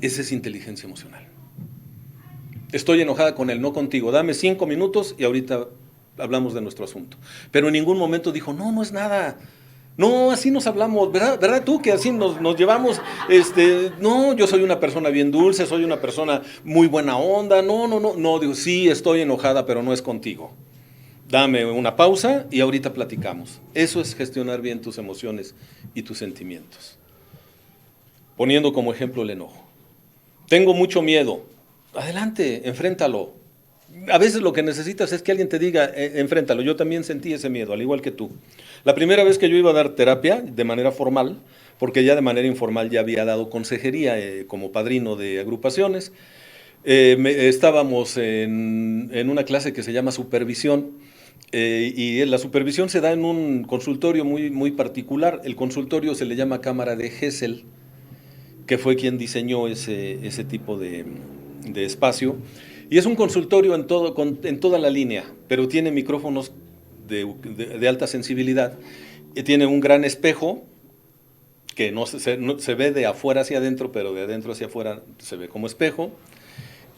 A: Esa es inteligencia emocional. Estoy enojada con él, no contigo. Dame 5 minutos y ahorita hablamos de nuestro asunto. Pero en ningún momento dijo, no, no es nada. No, así nos hablamos, ¿verdad tú que así nos llevamos? No, yo soy una persona bien dulce, soy una persona muy buena onda. No, digo, sí, estoy enojada, pero no es contigo. Dame una pausa y ahorita platicamos. Eso es gestionar bien tus emociones y tus sentimientos. Poniendo como ejemplo el enojo. Tengo mucho miedo. Adelante, enfréntalo. A veces lo que necesitas es que alguien te diga, enfréntalo. Yo también sentí ese miedo, al igual que tú. La primera vez que yo iba a dar terapia de manera formal, porque ya de manera informal ya había dado consejería como padrino de agrupaciones, estábamos en una clase que se llama supervisión, y la supervisión se da en un consultorio muy, muy particular. El consultorio se le llama Cámara de Gesell, que fue quien diseñó ese tipo de espacio. Y es un consultorio en toda la línea, pero tiene micrófonos de alta sensibilidad. Y tiene un gran espejo que no se ve de afuera hacia adentro, pero de adentro hacia afuera se ve como espejo.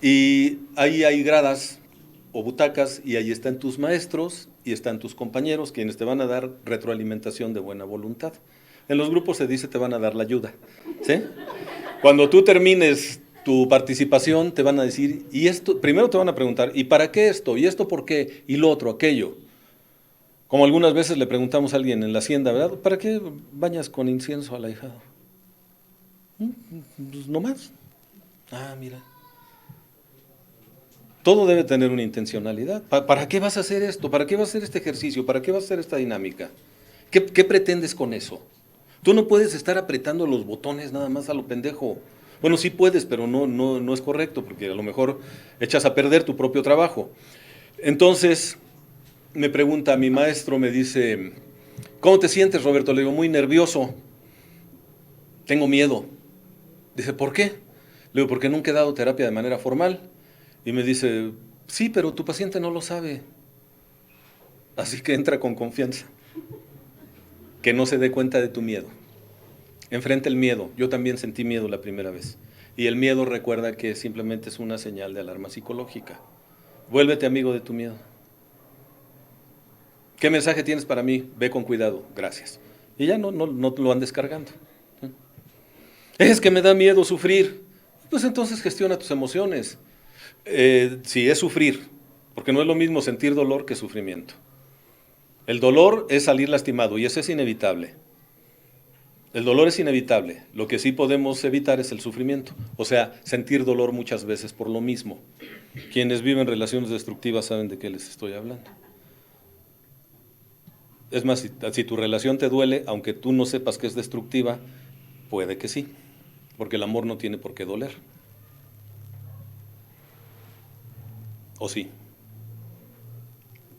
A: Y ahí hay gradas o butacas y ahí están tus maestros y están tus compañeros, quienes te van a dar retroalimentación de buena voluntad. En los grupos se dice te van a dar la ayuda, ¿sí? Cuando tú termines tu participación te van a decir, y esto, primero te van a preguntar, ¿y para qué esto? ¿Y esto por qué? ¿Y lo otro, aquello? Como algunas veces le preguntamos a alguien en la hacienda, ¿verdad? ¿Para qué bañas con incienso al ahijado? Pues no más. Ah, mira. Todo debe tener una intencionalidad. ¿Para qué vas a hacer esto? ¿Para qué vas a hacer este ejercicio? ¿Para qué vas a hacer esta dinámica? ¿Qué pretendes con eso? Tú no puedes estar apretando los botones nada más a lo pendejo. Bueno, sí puedes, pero no es correcto, porque a lo mejor echas a perder tu propio trabajo. Entonces, me pregunta mi maestro, me dice, ¿cómo te sientes, Roberto? Le digo, muy nervioso, tengo miedo. Dice, ¿por qué? Le digo, porque nunca he dado terapia de manera formal. Y me dice, sí, pero tu paciente no lo sabe. Así que entra con confianza. Que no se dé cuenta de tu miedo. Enfrenta el miedo. Yo también sentí miedo la primera vez. Y el miedo, recuerda que simplemente es una señal de alarma psicológica. Vuélvete amigo de tu miedo. ¿Qué mensaje tienes para mí? Ve con cuidado. Gracias. Y ya no lo andes cargando. Es que me da miedo sufrir. Pues entonces gestiona tus emociones. Si es sufrir, porque no es lo mismo sentir dolor que sufrimiento. El dolor es salir lastimado y eso es inevitable. El dolor es inevitable. Lo que sí podemos evitar es el sufrimiento. O sea, sentir dolor muchas veces por lo mismo. Quienes viven relaciones destructivas saben de qué les estoy hablando. Es más, si tu relación te duele, aunque tú no sepas que es destructiva, puede que sí, porque el amor no tiene por qué doler. ¿O sí?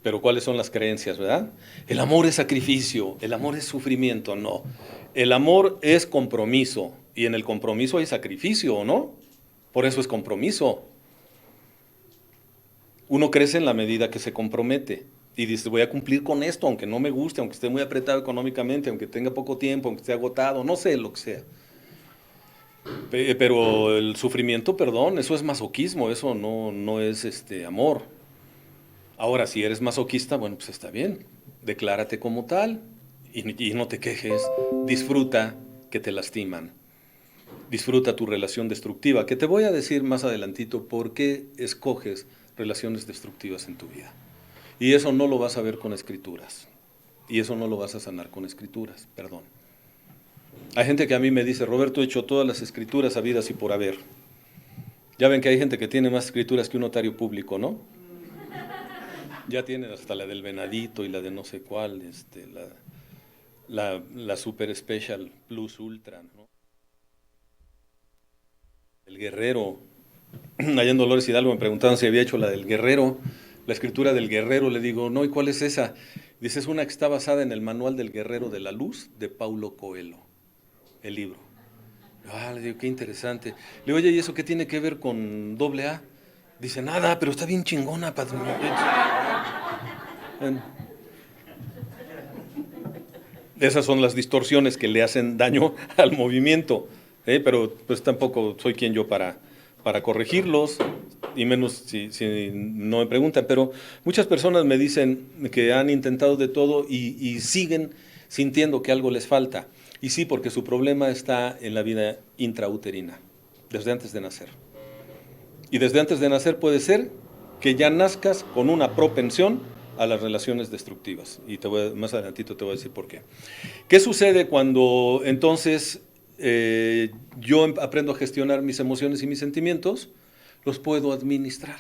A: Pero ¿cuáles son las creencias, verdad? El amor es sacrificio, el amor es sufrimiento, no. El amor es compromiso, y en el compromiso hay sacrificio, ¿no? Por eso es compromiso. Uno crece en la medida que se compromete, y dice, voy a cumplir con esto, aunque no me guste, aunque esté muy apretado económicamente, aunque tenga poco tiempo, aunque esté agotado, no sé, lo que sea. Pero el sufrimiento, perdón, eso es masoquismo, eso no es amor. Ahora, si eres masoquista, bueno, pues está bien, declárate como tal y no te quejes, disfruta que te lastiman, disfruta tu relación destructiva, que te voy a decir más adelantito por qué escoges relaciones destructivas en tu vida. Y eso no lo vas a ver con escrituras, y eso no lo vas a sanar con escrituras, perdón. Hay gente que a mí me dice, Roberto, he hecho todas las escrituras habidas y por haber, Ya ven que hay gente que tiene más escrituras que un notario público, ¿no? Ya tienen hasta la del venadito y la de no sé cuál, la Super Special Plus Ultra, ¿no? El Guerrero. Allá en Dolores Hidalgo me preguntaban si había hecho la del Guerrero, la escritura del Guerrero. Le digo, no, ¿y cuál es esa? Dice, es una que está basada en el Manual del Guerrero de la Luz de Paulo Coelho, el libro. Ah, le digo, qué interesante. Le digo, oye, ¿y eso qué tiene que ver con doble A? Dice, nada, pero está bien chingona, padre. Esas son las distorsiones que le hacen daño al movimiento, pero pues tampoco soy quien yo para corregirlos, y menos si no me preguntan. Pero muchas personas me dicen que han intentado de todo y siguen sintiendo que algo les falta. Y sí, porque su problema está en la vida intrauterina, desde antes de nacer. Y desde antes de nacer puede ser que ya nazcas con una propensión a las relaciones destructivas. Y más adelantito te voy a decir por qué. ¿Qué sucede cuando entonces yo aprendo a gestionar mis emociones y mis sentimientos? Los puedo administrar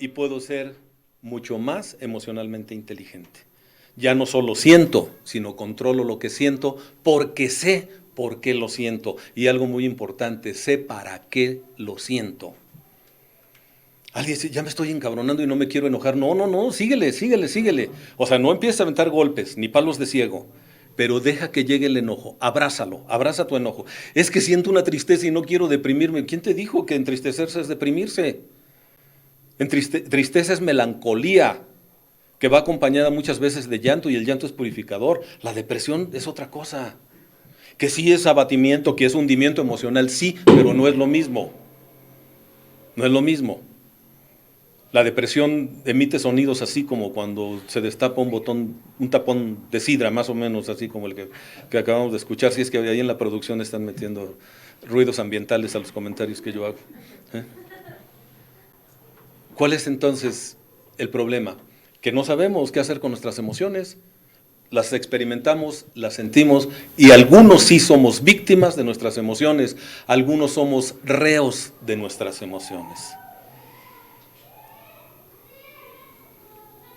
A: y puedo ser mucho más emocionalmente inteligente. Ya no solo siento, sino controlo lo que siento porque sé por qué lo siento. Y algo muy importante, sé para qué lo siento. Alguien dice, ya me estoy encabronando y no me quiero enojar. No, no, no, síguele, síguele, síguele. O sea, no empieces a aventar golpes, ni palos de ciego, pero deja que llegue el enojo, abrázalo, abraza tu enojo. Es que siento una tristeza y no quiero deprimirme. ¿Quién te dijo que entristecerse es deprimirse? Tristeza es melancolía, que va acompañada muchas veces de llanto, y el llanto es purificador. La depresión es otra cosa. Que sí es abatimiento, que es hundimiento emocional, sí, pero no es lo mismo. No es lo mismo. La depresión emite sonidos así como cuando se destapa un tapón de sidra, más o menos así como el que acabamos de escuchar. Si es que ahí en la producción están metiendo ruidos ambientales a los comentarios que yo hago. ¿Eh? ¿Cuál es entonces el problema? Que no sabemos qué hacer con nuestras emociones. Las experimentamos, las sentimos, y algunos sí somos víctimas de nuestras emociones, algunos somos reos de nuestras emociones.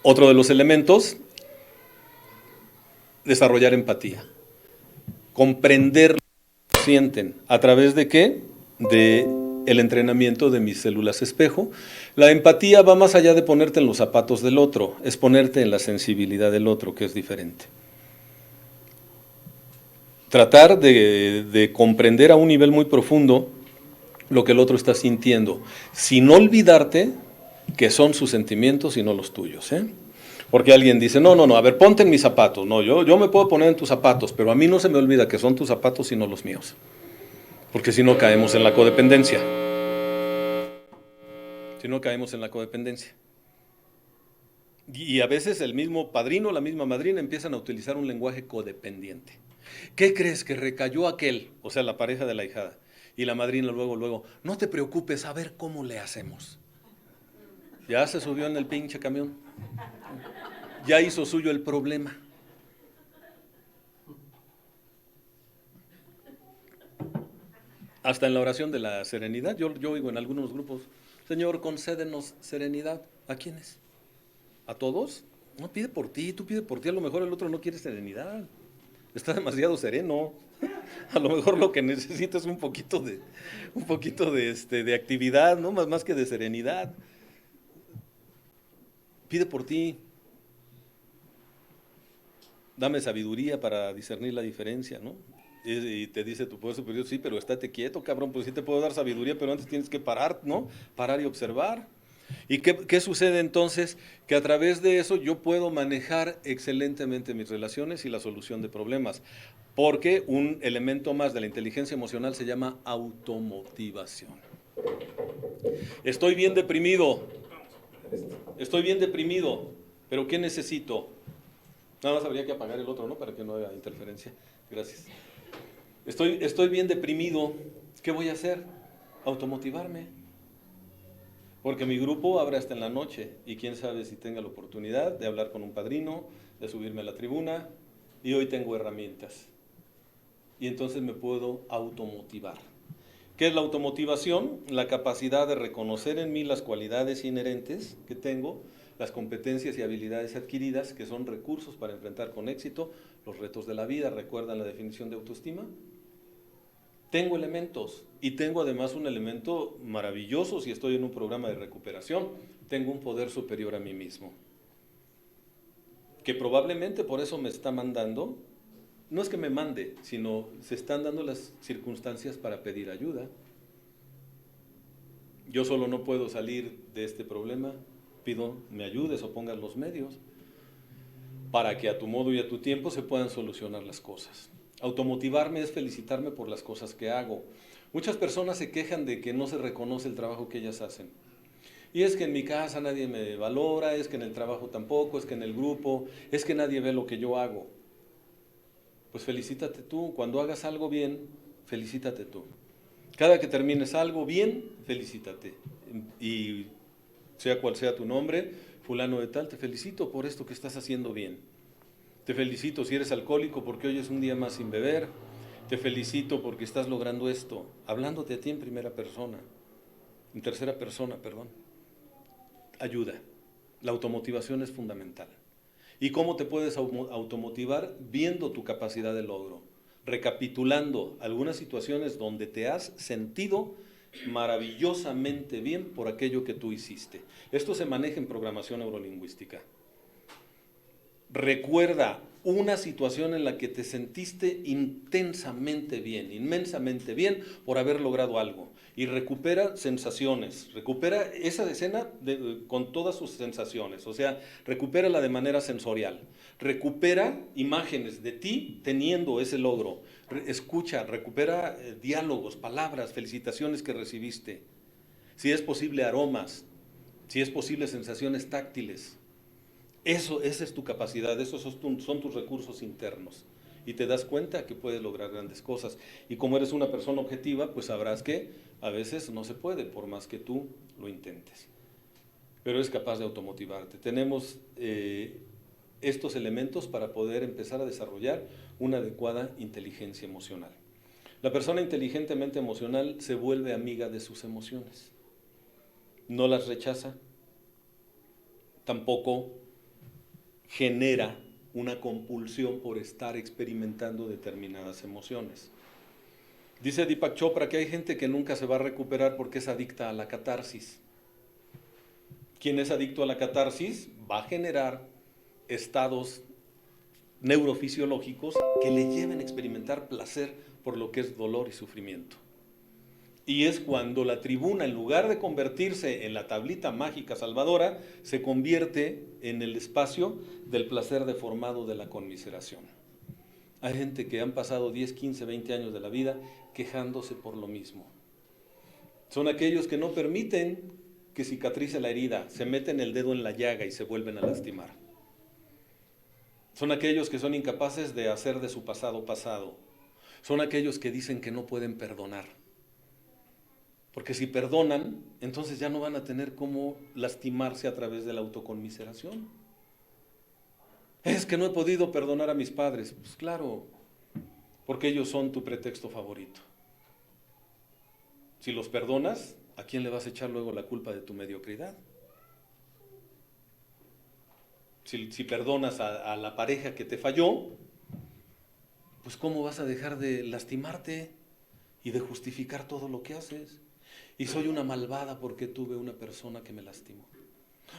A: Otro de los elementos, desarrollar empatía. Comprender lo que sienten. ¿A través de qué? De el entrenamiento de mis células espejo. La empatía va más allá de ponerte en los zapatos del otro, es ponerte en la sensibilidad del otro, que es diferente. Tratar de comprender a un nivel muy profundo lo que el otro está sintiendo, sin olvidarte que son sus sentimientos y no los tuyos, ¿eh? Porque alguien dice, no, no, no, a ver, ponte en mis zapatos. No, yo me puedo poner en tus zapatos, pero a mí no se me olvida que son tus zapatos y no los míos. Porque si no caemos en la codependencia. Si no caemos en la codependencia. Y a veces el mismo padrino, la misma madrina empiezan a utilizar un lenguaje codependiente. ¿Qué crees? Que recayó aquel, o sea, la pareja de la hijada. Y la madrina luego, no te preocupes, a ver cómo le hacemos. Ya se subió en el pinche camión. Ya hizo suyo el problema. Hasta en la oración de la serenidad, yo oigo en algunos grupos, Señor, concédenos serenidad. ¿A quiénes? ¿A todos? No, pide por ti, tú pide por ti, a lo mejor el otro no quiere serenidad. Está demasiado sereno. A lo mejor lo que necesita es un poquito de actividad, ¿no? Más que de serenidad. Pide por ti. Dame sabiduría para discernir la diferencia, ¿no? Y te dice tu poder superior, sí, pero estate quieto, cabrón, pues sí te puedo dar sabiduría, pero antes tienes que parar, ¿no? Parar y observar. ¿Y qué sucede entonces? Que a través de eso yo puedo manejar excelentemente mis relaciones y la solución de problemas. Porque un elemento más de la inteligencia emocional se llama automotivación. Estoy bien deprimido, pero ¿qué necesito? Nada más habría que apagar el otro, ¿no? Para que no haya interferencia. Gracias. Estoy bien deprimido, ¿qué voy a hacer? Automotivarme. Porque mi grupo abre hasta en la noche y quién sabe si tenga la oportunidad de hablar con un padrino, de subirme a la tribuna, y hoy tengo herramientas. Y entonces me puedo automotivar. ¿Qué es la automotivación? La capacidad de reconocer en mí las cualidades inherentes que tengo, las competencias y habilidades adquiridas, que son recursos para enfrentar con éxito los retos de la vida. ¿Recuerdan la definición de autoestima? Tengo elementos y tengo además un elemento maravilloso si estoy en un programa de recuperación. Tengo un poder superior a mí mismo, que probablemente por eso me está mandando. No es que me mande, sino se están dando las circunstancias para pedir ayuda. Yo solo no puedo salir de este problema, pido me ayudes o pongas los medios para que a tu modo y a tu tiempo se puedan solucionar las cosas. Automotivarme es felicitarme por las cosas que hago. Muchas personas se quejan de que no se reconoce el trabajo que ellas hacen. Y es que en mi casa nadie me valora, es que en el trabajo tampoco, es que en el grupo, es que nadie ve lo que yo hago. Pues felicítate tú, cuando hagas algo bien, felicítate tú. Cada que termines algo bien, felicítate. Y sea cual sea tu nombre, fulano de tal, te felicito por esto que estás haciendo bien. Te felicito si eres alcohólico porque hoy es un día más sin beber. Te felicito porque estás logrando esto, hablándote a ti en primera persona, en tercera persona, perdón. Ayuda. La automotivación es fundamental. ¿Y cómo te puedes automotivar? Viendo tu capacidad de logro, recapitulando algunas situaciones donde te has sentido maravillosamente bien por aquello que tú hiciste. Esto se maneja en programación neurolingüística. Recuerda una situación en la que te sentiste intensamente bien, inmensamente bien por haber logrado algo. Y recupera sensaciones, recupera esa escena con todas sus sensaciones, o sea, recupérala de manera sensorial. Recupera imágenes de ti teniendo ese logro. Escucha, recupera diálogos, palabras, felicitaciones que recibiste. Si es posible, aromas, si es posible, sensaciones táctiles. Esa es tu capacidad, esos son tus recursos internos. Y te das cuenta que puedes lograr grandes cosas. Y como eres una persona objetiva, pues sabrás que a veces no se puede, por más que tú lo intentes. Pero eres capaz de automotivarte. Tenemos estos elementos para poder empezar a desarrollar una adecuada inteligencia emocional. La persona inteligentemente emocional se vuelve amiga de sus emociones. No las rechaza, tampoco genera una compulsión por estar experimentando determinadas emociones. Dice Deepak Chopra que hay gente que nunca se va a recuperar porque es adicta a la catarsis. Quien es adicto a la catarsis va a generar estados neurofisiológicos que le lleven a experimentar placer por lo que es dolor y sufrimiento. Y es cuando la tribuna, en lugar de convertirse en la tablita mágica salvadora, se convierte en el espacio del placer deformado de la conmiseración. Hay gente que han pasado 10, 15, 20 años de la vida quejándose por lo mismo. Son aquellos que no permiten que cicatrice la herida, se meten el dedo en la llaga y se vuelven a lastimar. Son aquellos que son incapaces de hacer de su pasado pasado. Son aquellos que dicen que no pueden perdonar. Porque si perdonan, entonces ya no van a tener cómo lastimarse a través de la autoconmiseración. Es que no he podido perdonar a mis padres. Pues claro, porque ellos son tu pretexto favorito. Si los perdonas, ¿a quién le vas a echar luego la culpa de tu mediocridad? Si perdonas a la pareja que te falló, pues ¿cómo vas a dejar de lastimarte y de justificar todo lo que haces? Y soy una malvada porque tuve una persona que me lastimó.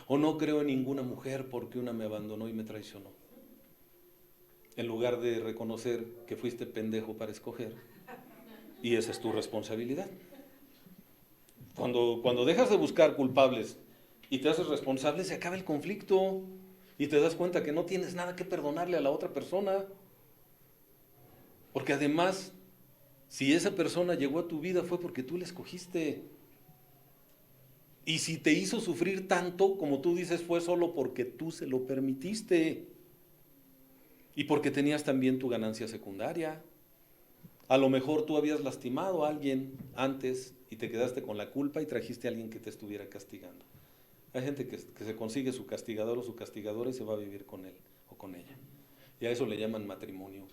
A: O no creo en ninguna mujer porque una me abandonó y me traicionó. En lugar de reconocer que fuiste pendejo para escoger. Y esa es tu responsabilidad. Cuando dejas de buscar culpables y te haces responsable, se acaba el conflicto. Y te das cuenta que no tienes nada que perdonarle a la otra persona. Porque además, si esa persona llegó a tu vida fue porque tú la escogiste. Y si te hizo sufrir tanto, como tú dices, fue solo porque tú se lo permitiste. Y porque tenías también tu ganancia secundaria. A lo mejor tú habías lastimado a alguien antes y te quedaste con la culpa y trajiste a alguien que te estuviera castigando. Hay gente que se consigue su castigador o su castigadora y se va a vivir con él o con ella. Y a eso le llaman matrimonio.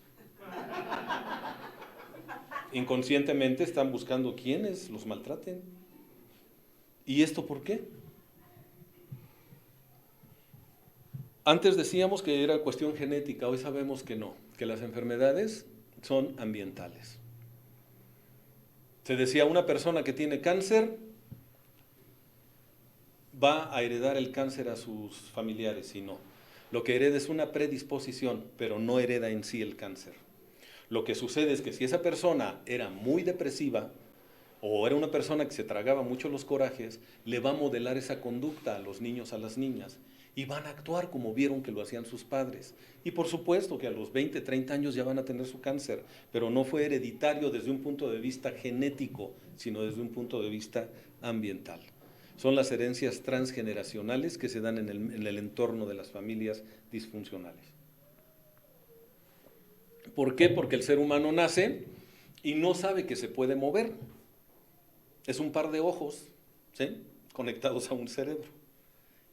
A: Inconscientemente están buscando quienes los maltraten. ¿Y esto por qué? Antes decíamos que era cuestión genética, hoy sabemos que no, que las enfermedades son ambientales. Se decía, una persona que tiene cáncer va a heredar el cáncer a sus familiares, y no. Lo que hereda es una predisposición, pero no hereda en sí el cáncer. Lo que sucede es que si esa persona era muy depresiva o era una persona que se tragaba mucho los corajes, le va a modelar esa conducta a los niños, a las niñas, y van a actuar como vieron que lo hacían sus padres. Y por supuesto que a los 20, 30 años ya van a tener su cáncer, pero no fue hereditario desde un punto de vista genético, sino desde un punto de vista ambiental. Son las herencias transgeneracionales que se dan en el entorno de las familias disfuncionales. ¿Por qué? Porque el ser humano nace y no sabe que se puede mover. Es un par de ojos, ¿sí?, conectados a un cerebro,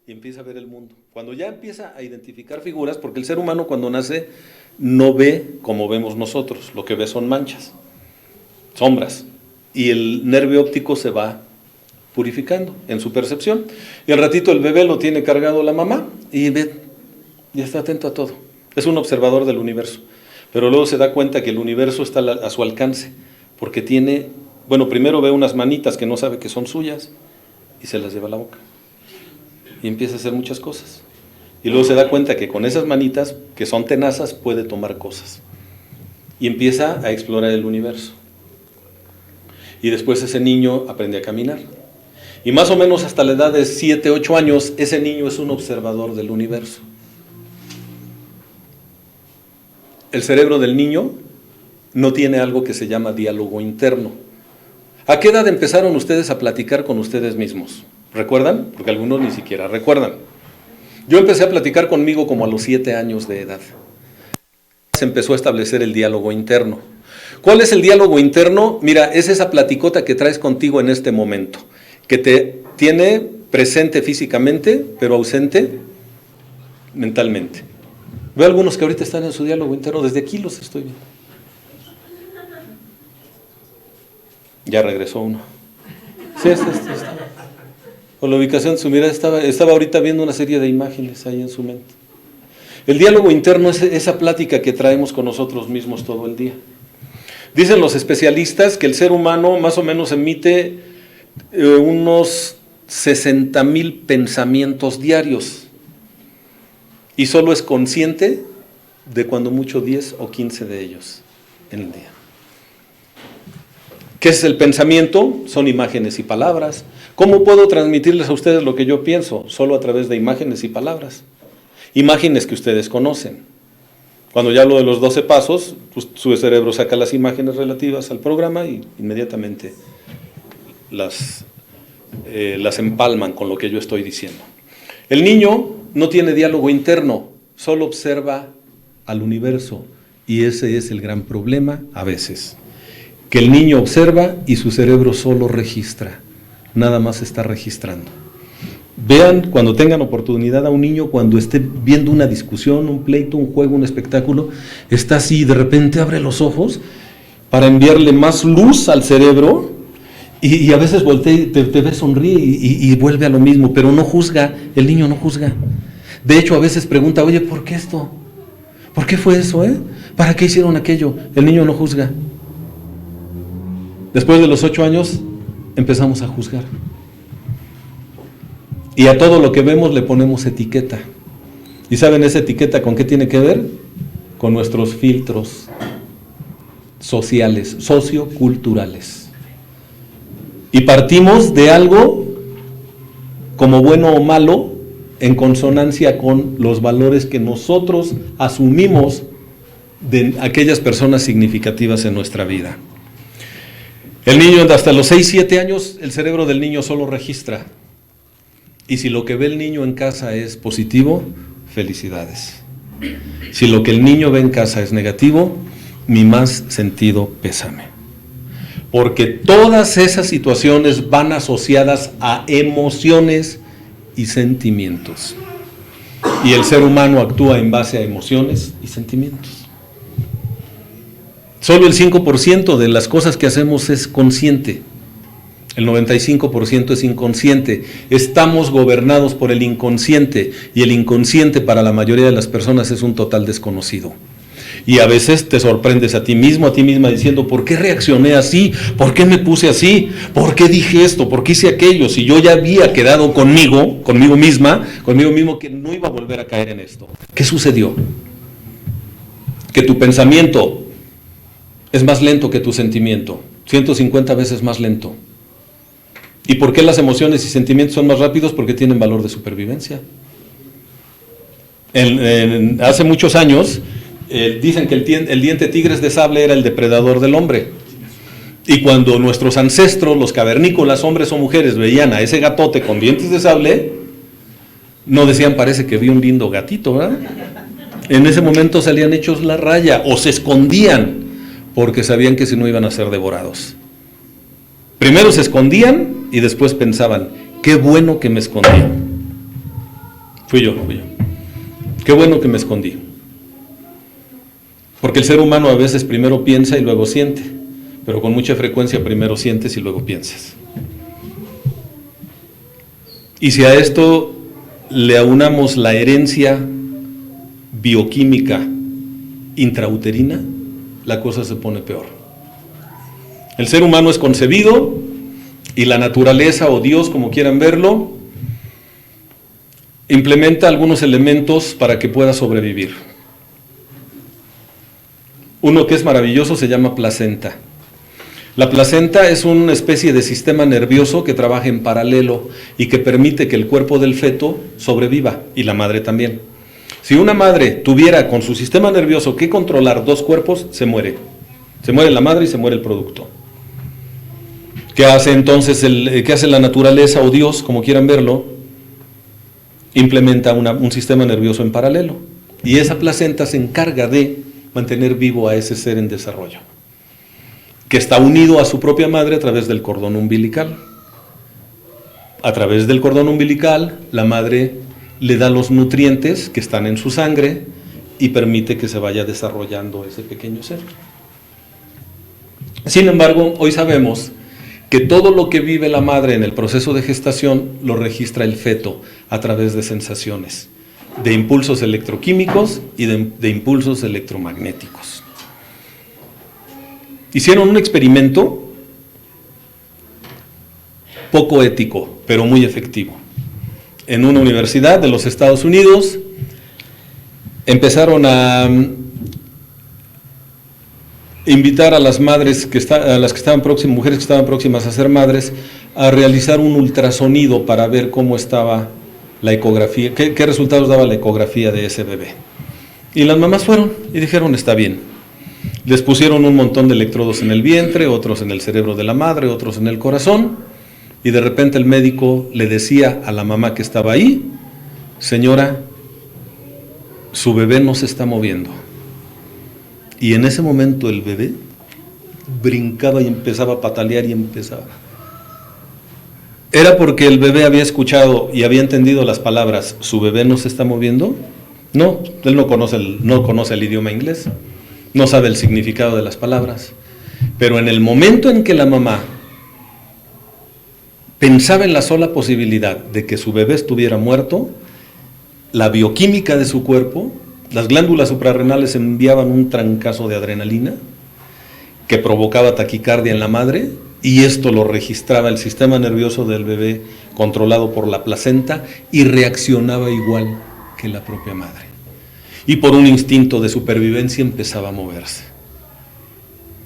A: y empieza a ver el mundo. Cuando ya empieza a identificar figuras, porque el ser humano cuando nace no ve como vemos nosotros, lo que ve son manchas, sombras, y el nervio óptico se va purificando en su percepción, y al ratito el bebé lo tiene cargado la mamá y ve, y está atento a todo. Es un observador del universo, pero luego se da cuenta que el universo está a su alcance, porque tiene, bueno, primero ve unas manitas que no sabe que son suyas y se las lleva a la boca y empieza a hacer muchas cosas, y luego se da cuenta que con esas manitas que son tenazas puede tomar cosas y empieza a explorar el universo, y después ese niño aprende a caminar. Y más o menos hasta la edad de 7, 8 años, ese niño es un observador del universo. El cerebro del niño no tiene algo que se llama diálogo interno. ¿A qué edad empezaron ustedes a platicar con ustedes mismos? ¿Recuerdan? Porque algunos ni siquiera recuerdan. Yo empecé a platicar conmigo como a los 7 años de edad. Se empezó a establecer el diálogo interno. ¿Cuál es el diálogo interno? Mira, es esa platicota que traes contigo en este momento, que te tiene presente físicamente, pero ausente mentalmente. Veo algunos que ahorita están en su diálogo interno, desde aquí los estoy viendo. Ya regresó uno. Sí, está. Con la ubicación de su mirada estaba ahorita viendo una serie de imágenes ahí en su mente. El diálogo interno es esa plática que traemos con nosotros mismos todo el día. Dicen los especialistas que el ser humano más o menos emite unos 60,000 pensamientos diarios y solo es consciente de cuando mucho 10 o 15 de ellos en el día. ¿Qué es el pensamiento? Son imágenes y palabras. ¿Cómo puedo transmitirles a ustedes lo que yo pienso? Solo a través de imágenes y palabras. Imágenes que ustedes conocen. Cuando ya hablo de los 12 pasos, pues, su cerebro saca las imágenes relativas al programa y inmediatamente las empalman con lo que yo estoy diciendo. El niño no tiene diálogo interno, solo observa al universo, y ese es el gran problema a veces, que el niño observa y su cerebro solo registra, nada más está registrando. Vean cuando tengan oportunidad a un niño cuando esté viendo una discusión, un pleito, un juego, un espectáculo, está así y de repente abre los ojos para enviarle más luz al cerebro. Y a veces voltea y te ve, sonríe y vuelve a lo mismo, pero no juzga, el niño no juzga. De hecho, a veces pregunta, oye, ¿por qué esto? ¿Por qué fue eso? ¿Para qué hicieron aquello? El niño no juzga. Después de los 8 años, empezamos a juzgar. Y a todo lo que vemos le ponemos etiqueta. ¿Y saben esa etiqueta con qué tiene que ver? Con nuestros filtros sociales, socioculturales. Y partimos de algo como bueno o malo en consonancia con los valores que nosotros asumimos de aquellas personas significativas en nuestra vida. El niño hasta los 6, 7 años, el cerebro del niño solo registra. Y si lo que ve el niño en casa es positivo, felicidades. Si lo que el niño ve en casa es negativo, mi más sentido pésame. Porque todas esas situaciones van asociadas a emociones y sentimientos. Y el ser humano actúa en base a emociones y sentimientos. Solo el 5% de las cosas que hacemos es consciente. El 95% es inconsciente. Estamos gobernados por el inconsciente, y el inconsciente para la mayoría de las personas es un total desconocido. Y a veces te sorprendes a ti mismo, a ti misma, diciendo, ¿por qué reaccioné así? ¿Por qué me puse así? ¿Por qué dije esto? ¿Por qué hice aquello? Si yo ya había quedado conmigo mismo, que no iba a volver a caer en esto. ¿Qué sucedió? Que tu pensamiento es más lento que tu sentimiento, 150 veces más lento. ¿Y por qué las emociones y sentimientos son más rápidos? Porque tienen valor de supervivencia. Hace muchos años, dicen que el diente tigres de sable era el depredador del hombre. Y cuando nuestros ancestros, los cavernícolas, hombres o mujeres, veían a ese gatote con dientes de sable, no decían, parece que vi un lindo gatito, ¿verdad? En ese momento salían hechos la raya, o se escondían, porque sabían que si no iban a ser devorados. Primero se escondían y después pensaban, qué bueno que me escondí. Fui yo. Qué bueno que me escondí. Porque el ser humano a veces primero piensa y luego siente, pero con mucha frecuencia primero sientes y luego piensas. Y si a esto le aunamos la herencia bioquímica intrauterina, la cosa se pone peor. El ser humano es concebido y la naturaleza, o Dios, como quieran verlo, implementa algunos elementos para que pueda sobrevivir. Uno que es maravilloso se llama placenta. La placenta es una especie de sistema nervioso que trabaja en paralelo y que permite que el cuerpo del feto sobreviva, y la madre también. Si una madre tuviera con su sistema nervioso que controlar dos cuerpos, se muere. Se muere la madre y se muere el producto. ¿Qué hace entonces qué hace la naturaleza, o Dios, como quieran verlo? Implementa un sistema nervioso en paralelo. Y esa placenta se encarga de mantener vivo a ese ser en desarrollo, que está unido a su propia madre a través del cordón umbilical. A través del cordón umbilical, la madre le da los nutrientes que están en su sangre y permite que se vaya desarrollando ese pequeño ser. Sin embargo, hoy sabemos que todo lo que vive la madre en el proceso de gestación lo registra el feto a través de sensaciones, de impulsos electroquímicos y de impulsos electromagnéticos. Hicieron un experimento poco ético, pero muy efectivo. En una universidad de los Estados Unidos empezaron a invitar a las madres mujeres que estaban próximas a ser madres, a realizar un ultrasonido para ver cómo estaba la ecografía, qué resultados daba la ecografía de ese bebé. Y las mamás fueron y dijeron, está bien. Les pusieron un montón de electrodos en el vientre, otros en el cerebro de la madre, otros en el corazón, y de repente el médico le decía a la mamá que estaba ahí, señora, su bebé no se está moviendo. Y en ese momento el bebé brincaba y empezaba a patalear y empezaba. ¿Era porque el bebé había escuchado y había entendido las palabras, su bebé no se está moviendo? No, él no conoce el idioma inglés, no sabe el significado de las palabras. Pero en el momento en que la mamá pensaba en la sola posibilidad de que su bebé estuviera muerto, la bioquímica de su cuerpo, las glándulas suprarrenales enviaban un trancazo de adrenalina que provocaba taquicardia en la madre, y esto lo registraba el sistema nervioso del bebé controlado por la placenta y reaccionaba igual que la propia madre. Y por un instinto de supervivencia empezaba a moverse.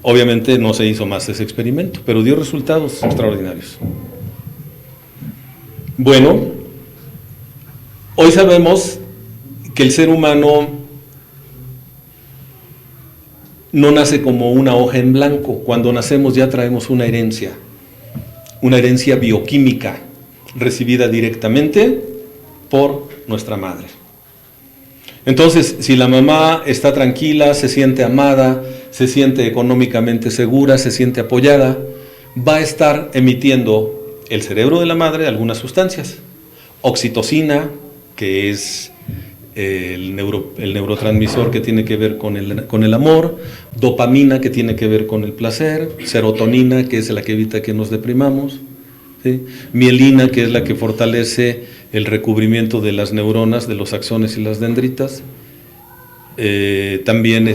A: Obviamente no se hizo más ese experimento, pero dio resultados extraordinarios. Bueno, hoy sabemos que el ser humano no nace como una hoja en blanco. Cuando nacemos ya traemos una herencia bioquímica recibida directamente por nuestra madre. Entonces, si la mamá está tranquila, se siente amada, se siente económicamente segura, se siente apoyada, va a estar emitiendo el cerebro de la madre algunas sustancias. Oxitocina, que es el neurotransmisor que tiene que ver con el amor, dopamina que tiene que ver con el placer, serotonina que es la que evita que nos deprimamos, ¿sí? Mielina que es la que fortalece el recubrimiento de las neuronas, de los axones y las dendritas, también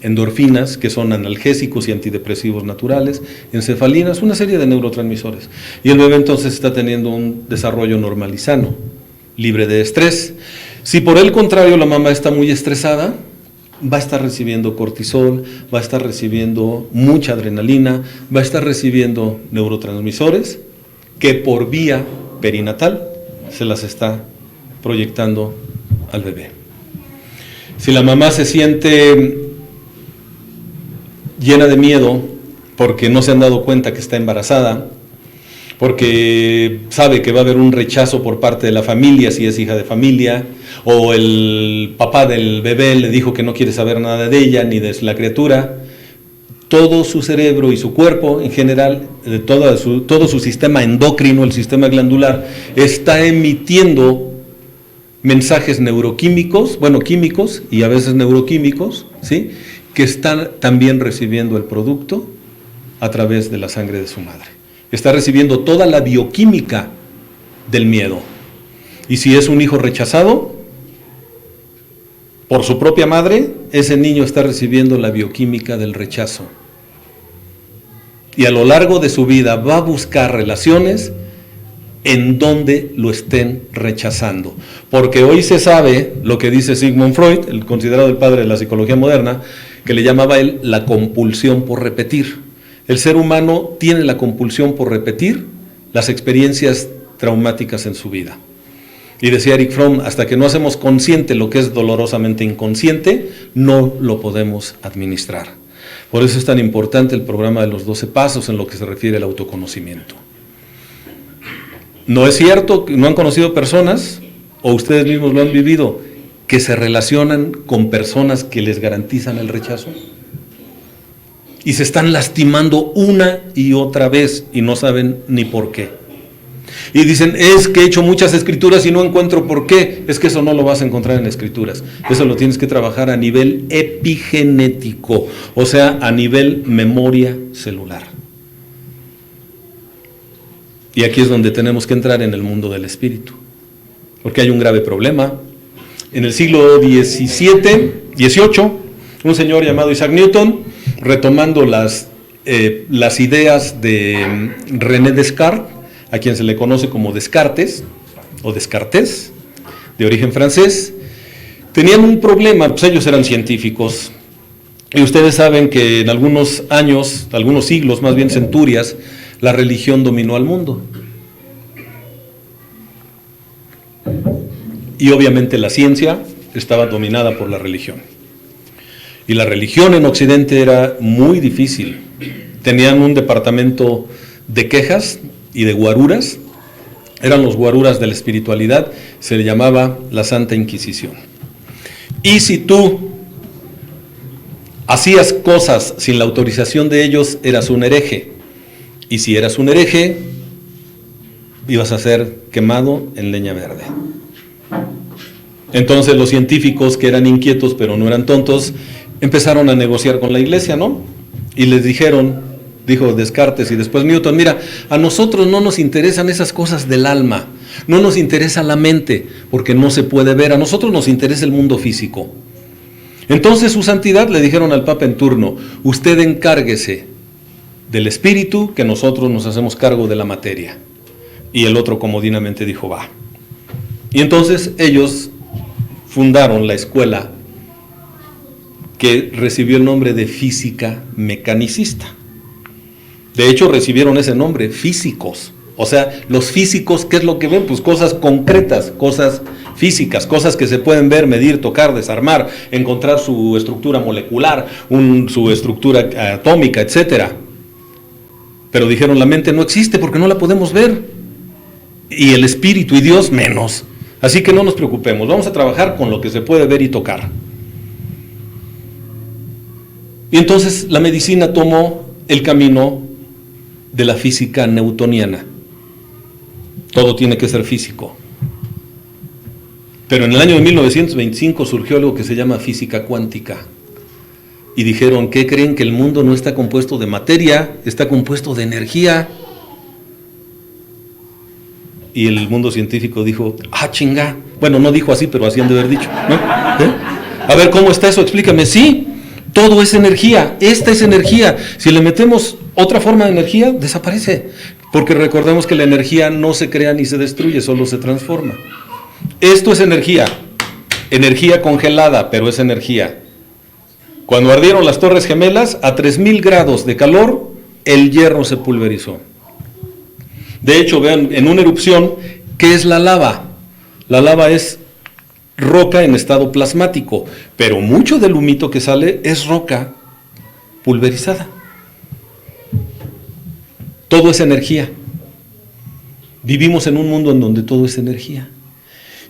A: endorfinas que son analgésicos y antidepresivos naturales, encefalinas, una serie de neurotransmisores. Y el bebé entonces está teniendo un desarrollo normal y sano, libre de estrés. Si por el contrario la mamá está muy estresada, va a estar recibiendo cortisol, va a estar recibiendo mucha adrenalina, va a estar recibiendo neurotransmisores que por vía perinatal se las está proyectando al bebé. Si la mamá se siente llena de miedo porque no se han dado cuenta que está embarazada, porque sabe que va a haber un rechazo por parte de la familia si es hija de familia, o el papá del bebé le dijo que no quiere saber nada de ella ni de la criatura, todo su cerebro y su cuerpo en general, todo su sistema endocrino, el sistema glandular, está emitiendo mensajes neuroquímicos, químicos y a veces neuroquímicos, ¿sí?, que están también recibiendo el producto a través de la sangre de su madre. Está recibiendo toda la bioquímica del miedo. Y si es un hijo rechazado por su propia madre, ese niño está recibiendo la bioquímica del rechazo. Y a lo largo de su vida va a buscar relaciones en donde lo estén rechazando. Porque hoy se sabe lo que dice Sigmund Freud, el considerado el padre de la psicología moderna, que le llamaba él la compulsión por repetir. El ser humano tiene la compulsión por repetir las experiencias traumáticas en su vida. Y decía Erich Fromm, hasta que no hacemos consciente lo que es dolorosamente inconsciente, no lo podemos administrar. Por eso es tan importante el programa de los 12 pasos en lo que se refiere al autoconocimiento. ¿No es cierto que no han conocido personas, o ustedes mismos lo han vivido, que se relacionan con personas que les garantizan el rechazo? Y se están lastimando una y otra vez y no saben ni por qué. Y dicen, es que he hecho muchas escrituras y no encuentro por qué. Es que eso no lo vas a encontrar en escrituras. Eso lo tienes que trabajar a nivel epigenético, o sea, a nivel memoria celular. Y aquí es donde tenemos que entrar en el mundo del espíritu, porque hay un grave problema. En el siglo XVII, un señor llamado Isaac Newton, retomando las ideas de René Descartes, a quien se le conoce como Descartes, o Descartes, de origen francés, tenían un problema, pues ellos eran científicos, y ustedes saben que en algunos años, algunos siglos, más bien centurias, la religión dominó al mundo. Y obviamente la ciencia estaba dominada por la religión. Y la religión en Occidente era muy difícil. Tenían un departamento de quejas y de guaruras. Eran los guaruras de la espiritualidad. Se le llamaba la Santa Inquisición. Y si tú hacías cosas sin la autorización de ellos, eras un hereje. Y si eras un hereje, ibas a ser quemado en leña verde. Entonces los científicos, que eran inquietos pero no eran tontos, empezaron a negociar con la iglesia, ¿no? Y les dijeron, dijo Descartes y después Newton, mira, a nosotros no nos interesan esas cosas del alma, no nos interesa la mente, porque no se puede ver, a nosotros nos interesa el mundo físico. Entonces su santidad le dijeron al Papa en turno, usted encárguese del espíritu, que nosotros nos hacemos cargo de la materia. Y el otro comodinamente dijo, va. Y entonces ellos fundaron la escuela que recibió el nombre de física mecanicista. De hecho, recibieron ese nombre, físicos. O sea, los físicos, ¿qué es lo que ven? Pues cosas concretas, cosas físicas, cosas que se pueden ver, medir, tocar, desarmar, encontrar su estructura molecular, su estructura atómica, etcétera. Pero dijeron, la mente no existe porque no la podemos ver. Y el espíritu y Dios menos. Así que no nos preocupemos, vamos a trabajar con lo que se puede ver y tocar. Y entonces la medicina tomó el camino de la física newtoniana. Todo tiene que ser físico. Pero en el año de 1925 surgió algo que se llama física cuántica. Y dijeron, ¿qué creen? Que el mundo no está compuesto de materia, está compuesto de energía. Y el mundo científico dijo, chinga. Bueno, no dijo así, pero así han de haber dicho, ¿no? A ver, ¿cómo está eso? Explícame. Sí, todo es energía, esta es energía. Si le metemos otra forma de energía, desaparece. Porque recordemos que la energía no se crea ni se destruye, solo se transforma. Esto es energía congelada, pero es energía. Cuando ardieron las Torres Gemelas, a 3000 grados de calor, el hierro se pulverizó. De hecho, vean, en una erupción, ¿qué es la lava? La lava es roca en estado plasmático, pero mucho del humito que sale es roca pulverizada. Todo es energía. Vivimos en un mundo en donde todo es energía.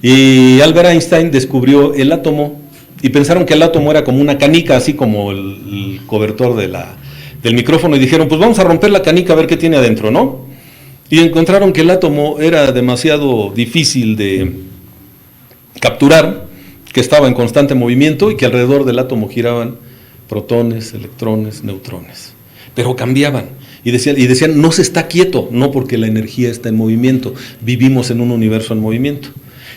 A: Y Albert Einstein descubrió el átomo y pensaron que el átomo era como una canica, así como el cobertor del micrófono, y dijeron, pues vamos a romper la canica a ver qué tiene adentro, ¿no? Y encontraron que el átomo era demasiado difícil de capturar, que estaba en constante movimiento y que alrededor del átomo giraban protones, electrones, neutrones. Pero cambiaban y decían, no se está quieto, no, porque la energía está en movimiento, vivimos en un universo en movimiento.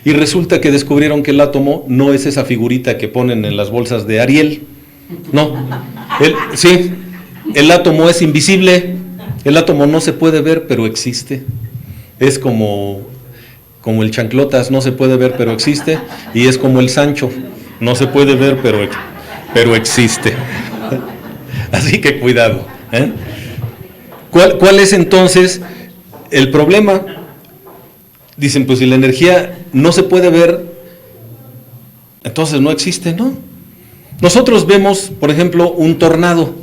A: Y resulta que descubrieron que el átomo no es esa figurita que ponen en las bolsas de Ariel, no, el átomo es invisible. El átomo no se puede ver, pero existe. Es como el chanclotas, no se puede ver, pero existe. Y es como el Sancho, no se puede ver, pero existe. Así que cuidado. ¿Cuál es entonces el problema? Dicen, pues si la energía no se puede ver, entonces no existe, ¿no? Nosotros vemos, por ejemplo, un tornado.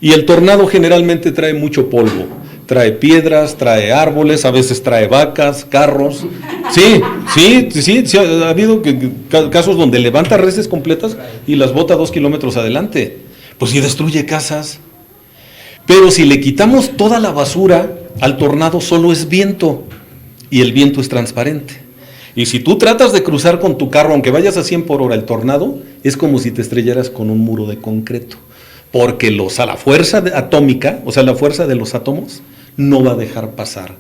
A: Y el tornado generalmente trae mucho polvo, trae piedras, trae árboles, a veces trae vacas, carros. Sí, ha habido casos donde levanta reses completas y las bota 2 kilómetros adelante. Pues sí, destruye casas. Pero si le quitamos toda la basura al tornado, solo es viento, y el viento es transparente. Y si tú tratas de cruzar con tu carro, aunque vayas a 100 por hora, el tornado, es como si te estrellaras con un muro de concreto. Porque la fuerza atómica, o sea, la fuerza de los átomos, no va a dejar pasar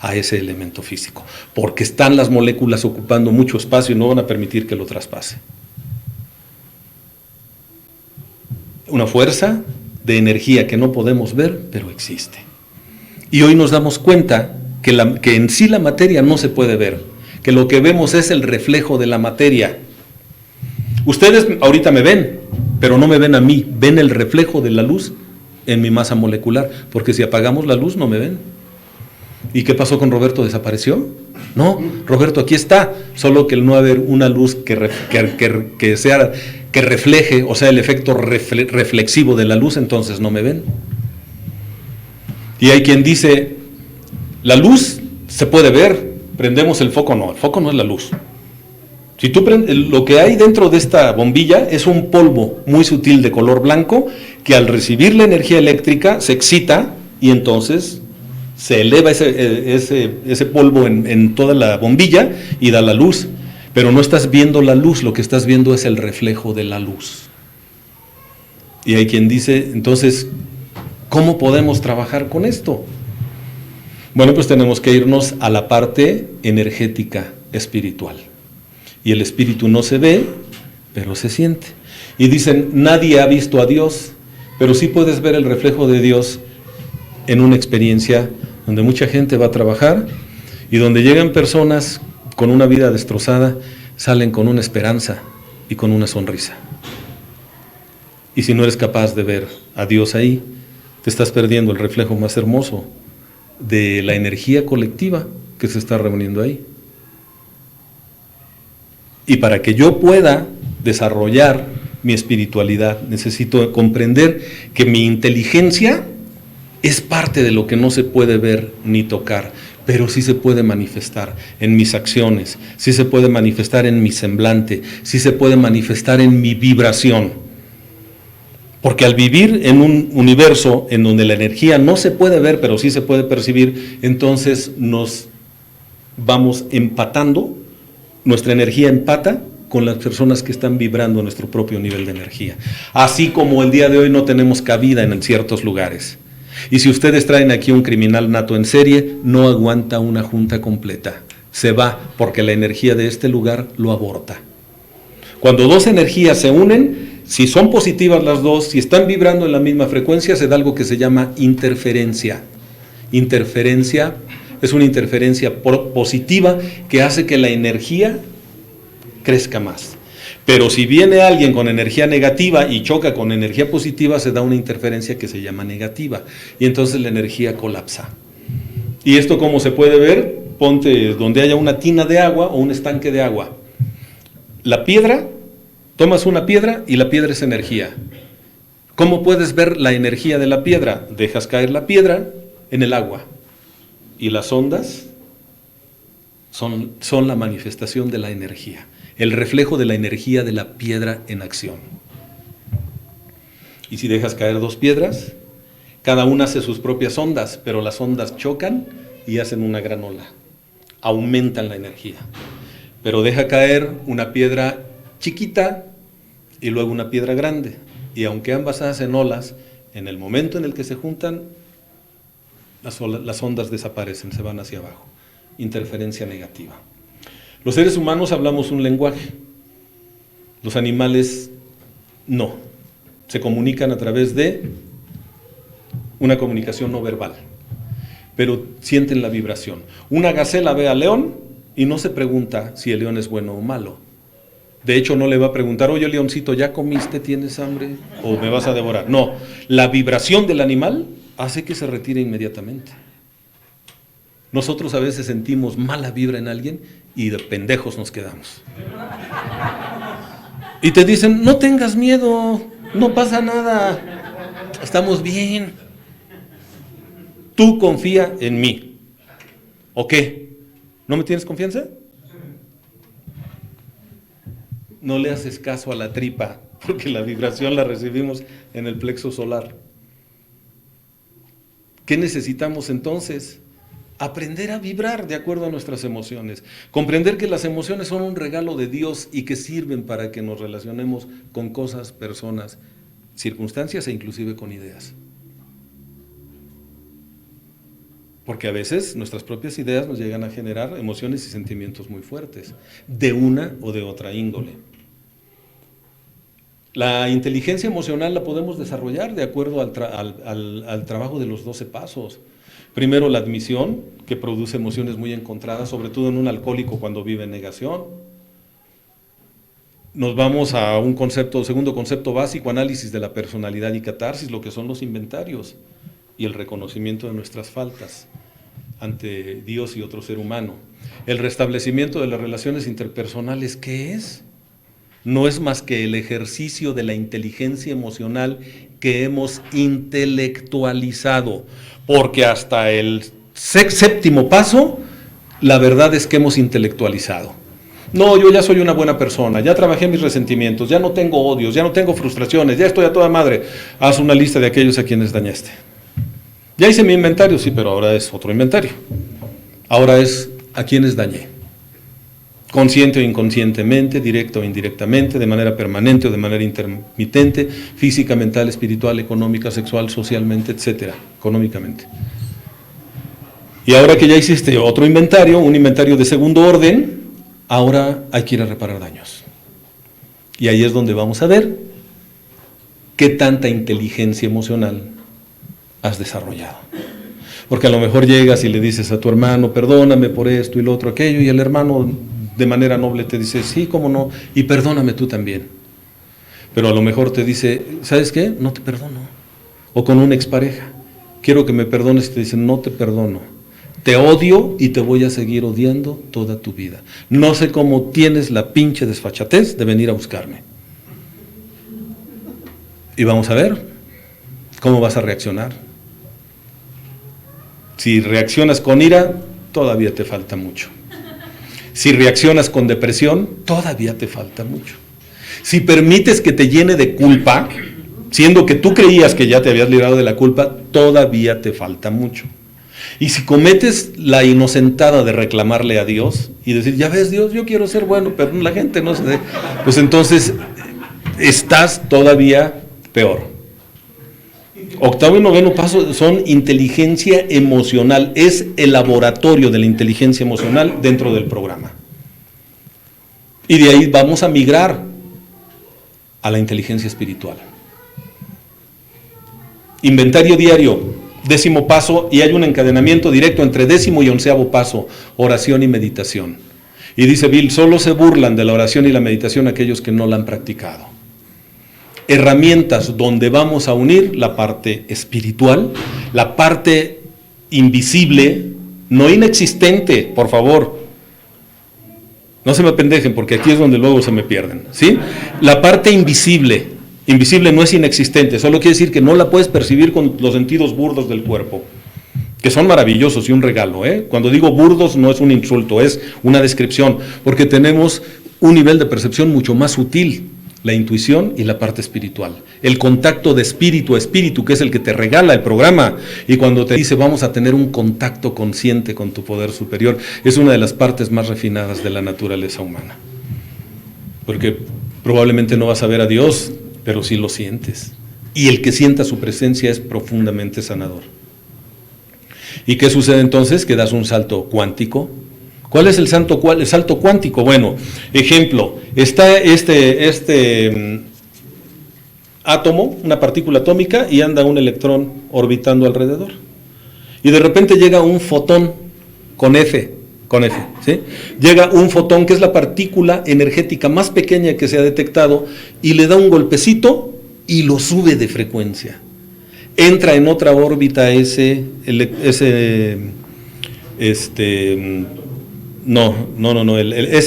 A: a ese elemento físico, porque están las moléculas ocupando mucho espacio y no van a permitir que lo traspase. Una fuerza de energía que no podemos ver, pero existe. Y hoy nos damos cuenta que en sí la materia no se puede ver, que lo que vemos es el reflejo de la materia. Ustedes ahorita me ven, pero no me ven a mí, ven el reflejo de la luz en mi masa molecular, porque si apagamos la luz no me ven. ¿Y qué pasó con Roberto? ¿Desapareció? No, Roberto aquí está, solo que al no haber una luz que refleje, o sea, el efecto reflexivo de la luz, entonces no me ven. Y hay quien dice, la luz se puede ver, prendemos el foco no es la luz. Si tú prendes, lo que hay dentro de esta bombilla es un polvo muy sutil de color blanco que al recibir la energía eléctrica se excita y entonces se eleva ese polvo en toda la bombilla y da la luz. Pero no estás viendo la luz, lo que estás viendo es el reflejo de la luz. Y hay quien dice, entonces, ¿cómo podemos trabajar con esto? Bueno, pues tenemos que irnos a la parte energética espiritual. Y el espíritu no se ve, pero se siente. Y dicen, nadie ha visto a Dios, pero sí puedes ver el reflejo de Dios en una experiencia donde mucha gente va a trabajar y donde llegan personas con una vida destrozada, salen con una esperanza y con una sonrisa. Y si no eres capaz de ver a Dios ahí, te estás perdiendo el reflejo más hermoso de la energía colectiva que se está reuniendo ahí. Y para que yo pueda desarrollar mi espiritualidad, necesito comprender que mi inteligencia es parte de lo que no se puede ver ni tocar, pero sí se puede manifestar en mis acciones, sí se puede manifestar en mi semblante, sí se puede manifestar en mi vibración. Porque al vivir en un universo en donde la energía no se puede ver, pero sí se puede percibir, entonces nos vamos empatando nuestra energía empata con las personas que están vibrando a nuestro propio nivel de energía. Así como el día de hoy no tenemos cabida en ciertos lugares. Y si ustedes traen aquí un criminal nato en serie, no aguanta una junta completa. Se va porque la energía de este lugar lo aborta. Cuando dos energías se unen, si son positivas las dos, si están vibrando en la misma frecuencia, se da algo que se llama interferencia. Interferencia es una interferencia positiva que hace que la energía crezca más. Pero si viene alguien con energía negativa y choca con energía positiva, se da una interferencia que se llama negativa. Y entonces la energía colapsa. ¿Y esto cómo se puede ver? Ponte donde haya una tina de agua o un estanque de agua. La piedra, tomas una piedra y la piedra es energía. ¿Cómo puedes ver la energía de la piedra? Dejas caer la piedra en el agua. Y las ondas son la manifestación de la energía, el reflejo de la energía de la piedra en acción. Y si dejas caer dos piedras, cada una hace sus propias ondas, pero las ondas chocan y hacen una gran ola, aumentan la energía. Pero deja caer una piedra chiquita y luego una piedra grande, y aunque ambas hacen olas, en el momento en el que se juntan, las ondas desaparecen, se van hacia abajo. Interferencia negativa. Los seres humanos hablamos un lenguaje, los animales no, se comunican a través de una comunicación no verbal, pero sienten la vibración. Una gacela ve al león y no se pregunta si el león es bueno o malo. De hecho, no le va a preguntar, oye leoncito, ¿ya comiste? ¿Tienes hambre? ¿O me vas a devorar? No, la vibración del animal hace que se retire inmediatamente. Nosotros a veces sentimos mala vibra en alguien y de pendejos nos quedamos. Y te dicen, no tengas miedo, no pasa nada, estamos bien. Tú confía en mí. ¿O qué? ¿No me tienes confianza? No le haces caso a la tripa, porque la vibración la recibimos en el plexo solar. ¿Qué necesitamos entonces? Aprender a vibrar de acuerdo a nuestras emociones. Comprender que las emociones son un regalo de Dios y que sirven para que nos relacionemos con cosas, personas, circunstancias e inclusive con ideas. Porque a veces nuestras propias ideas nos llegan a generar emociones y sentimientos muy fuertes, de una o de otra índole. La inteligencia emocional la podemos desarrollar de acuerdo al trabajo de los 12 pasos. Primero, la admisión, que produce emociones muy encontradas, sobre todo en un alcohólico cuando vive en negación. Nos vamos a un segundo concepto básico, análisis de la personalidad y catarsis, lo que son los inventarios y el reconocimiento de nuestras faltas ante Dios y otro ser humano. El restablecimiento de las relaciones interpersonales, ¿qué es? No es más que el ejercicio de la inteligencia emocional que hemos intelectualizado, porque hasta el séptimo paso, la verdad es que hemos intelectualizado. No, yo ya soy una buena persona, ya trabajé mis resentimientos, ya no tengo odios, ya no tengo frustraciones, ya estoy a toda madre. Haz una lista de aquellos a quienes dañaste. Ya hice mi inventario, sí, pero ahora es otro inventario. Ahora es a quienes dañé. Consciente o inconscientemente, directo o indirectamente, de manera permanente o de manera intermitente, física, mental, espiritual, económica, sexual, socialmente, etcétera, económicamente. Y ahora que ya hiciste otro inventario, un inventario de segundo orden, ahora hay que ir a reparar daños. Y ahí es donde vamos a ver qué tanta inteligencia emocional has desarrollado. Porque a lo mejor llegas y le dices a tu hermano, perdóname por esto y lo otro, aquello, y el hermano de manera noble te dice, sí, cómo no, y perdóname tú también. Pero a lo mejor te dice, ¿sabes qué? No te perdono. O con una expareja, quiero que me perdones, y te dice, no te perdono. Te odio y te voy a seguir odiando toda tu vida. No sé cómo tienes la pinche desfachatez de venir a buscarme. Y vamos a ver cómo vas a reaccionar. Si reaccionas con ira, todavía te falta mucho. Si reaccionas con depresión, todavía te falta mucho. Si permites que te llene de culpa, siendo que tú creías que ya te habías librado de la culpa, todavía te falta mucho. Y si cometes la inocentada de reclamarle a Dios y decir, ya ves Dios, yo quiero ser bueno, pero la gente no se... Pues entonces estás todavía peor. Octavo y noveno paso son inteligencia emocional, es el laboratorio de la inteligencia emocional dentro del programa. Y de ahí vamos a migrar a la inteligencia espiritual. Inventario diario, 10º paso, y hay un encadenamiento directo entre 10º y 11º paso, oración y meditación. Y dice Bill, solo se burlan de la oración y la meditación aquellos que no la han practicado. Herramientas donde vamos a unir la parte espiritual, la parte invisible, no inexistente, por favor. No se me apendejen porque aquí es donde luego se me pierden, ¿sí? La parte invisible, invisible no es inexistente, solo quiere decir que no la puedes percibir con los sentidos burdos del cuerpo, que son maravillosos y un regalo, ¿eh? Cuando digo burdos no es un insulto, es una descripción, porque tenemos un nivel de percepción mucho más sutil, la intuición y la parte espiritual. El contacto de espíritu a espíritu, que es el que te regala el programa, y cuando te dice vamos a tener un contacto consciente con tu poder superior, es una de las partes más refinadas de la naturaleza humana. Porque probablemente no vas a ver a Dios, pero sí lo sientes. Y el que sienta su presencia es profundamente sanador. ¿Y qué sucede entonces? Que das un salto cuántico. ¿Cuál es el salto cuántico? Bueno, ejemplo, está este átomo, una partícula atómica, y anda un electrón orbitando alrededor. Y de repente llega un fotón con F, ¿sí? Llega un fotón que es la partícula energética más pequeña que se ha detectado y le da un golpecito y lo sube de frecuencia. Entra en otra órbita ese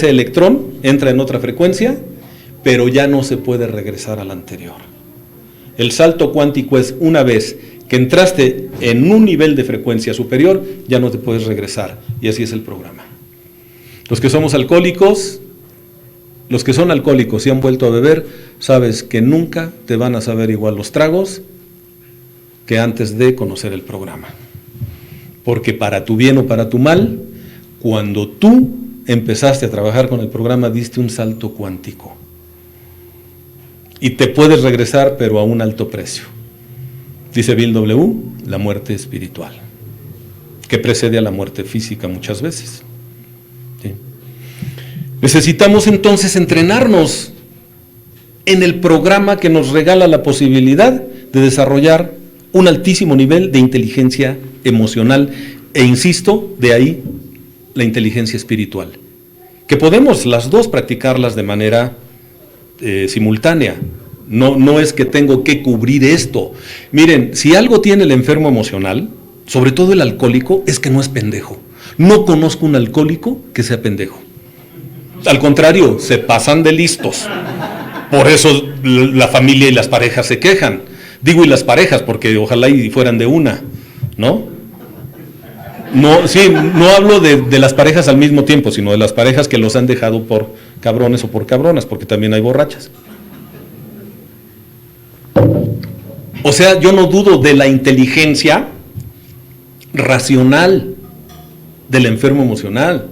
A: electrón entra en otra frecuencia, pero ya no se puede regresar a la anterior. El salto cuántico es una vez que entraste en un nivel de frecuencia superior, ya no te puedes regresar, y así es el programa. Los que somos alcohólicos, los que son alcohólicos y han vuelto a beber, sabes que nunca te van a saber igual los tragos que antes de conocer el programa. Porque para tu bien o para tu mal, cuando tú empezaste a trabajar con el programa, diste un salto cuántico. Y te puedes regresar, pero a un alto precio. Dice Bill W., la muerte espiritual, que precede a la muerte física muchas veces. ¿Sí? Necesitamos entonces entrenarnos en el programa que nos regala la posibilidad de desarrollar un altísimo nivel de inteligencia emocional e, insisto, de ahí la inteligencia espiritual, que podemos las dos practicarlas de manera simultánea. No es que tengo que cubrir esto. Miren, si algo tiene el enfermo emocional, sobre todo el alcohólico, es que no es pendejo. No conozco un alcohólico que sea pendejo. Al contrario, se pasan de listos. Por eso la familia y las parejas se quejan. Digo y las parejas, porque ojalá y fueran de una, ¿no? No hablo de las parejas al mismo tiempo, sino de las parejas que los han dejado por cabrones o por cabronas, porque también hay borrachas. O sea, yo no dudo de la inteligencia racional del enfermo emocional.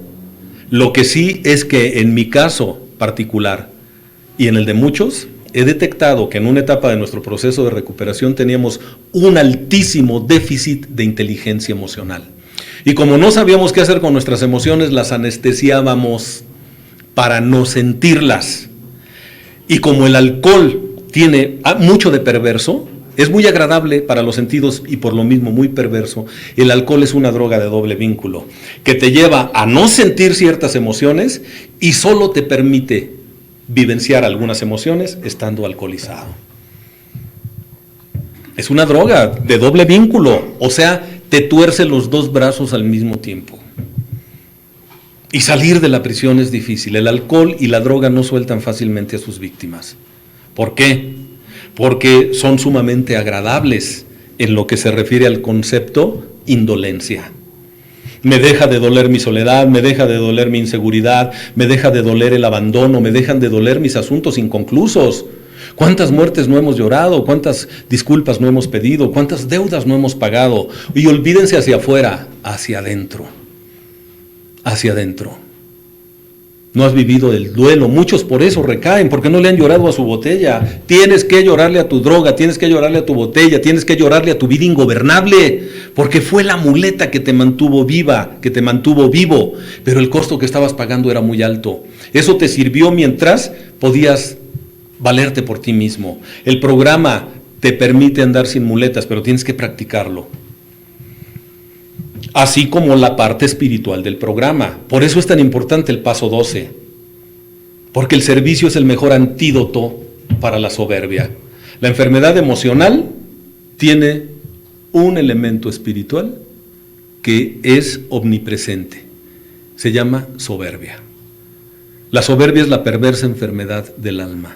A: Lo que sí es que en mi caso particular y en el de muchos, he detectado que en una etapa de nuestro proceso de recuperación teníamos un altísimo déficit de inteligencia emocional. Y como no sabíamos qué hacer con nuestras emociones, las anestesiábamos para no sentirlas. Y como el alcohol tiene mucho de perverso, es muy agradable para los sentidos y por lo mismo muy perverso, el alcohol es una droga de doble vínculo, que te lleva a no sentir ciertas emociones y solo te permite vivenciar algunas emociones estando alcoholizado. Es una droga de doble vínculo, o sea, te tuerce los dos brazos al mismo tiempo. Y salir de la prisión es difícil. El alcohol y la droga no sueltan fácilmente a sus víctimas. ¿Por qué? Porque son sumamente agradables en lo que se refiere al concepto indolencia. Me deja de doler mi soledad, me deja de doler mi inseguridad, me deja de doler el abandono, me dejan de doler mis asuntos inconclusos. ¿Cuántas muertes no hemos llorado? ¿Cuántas disculpas no hemos pedido? ¿Cuántas deudas no hemos pagado? Y olvídense hacia afuera, hacia adentro. Hacia adentro. No has vivido el duelo. Muchos por eso recaen, porque no le han llorado a su botella. Tienes que llorarle a tu droga, tienes que llorarle a tu botella, tienes que llorarle a tu vida ingobernable, porque fue la muleta que te mantuvo viva, que te mantuvo vivo, pero el costo que estabas pagando era muy alto. Eso te sirvió mientras podías valerte por ti mismo. El programa te permite andar sin muletas, pero tienes que practicarlo. Así como la parte espiritual del programa. Por eso es tan importante el paso 12, porque el servicio es el mejor antídoto para la soberbia. La enfermedad emocional tiene un elemento espiritual que es omnipresente. Se llama soberbia. La soberbia es la perversa enfermedad del alma.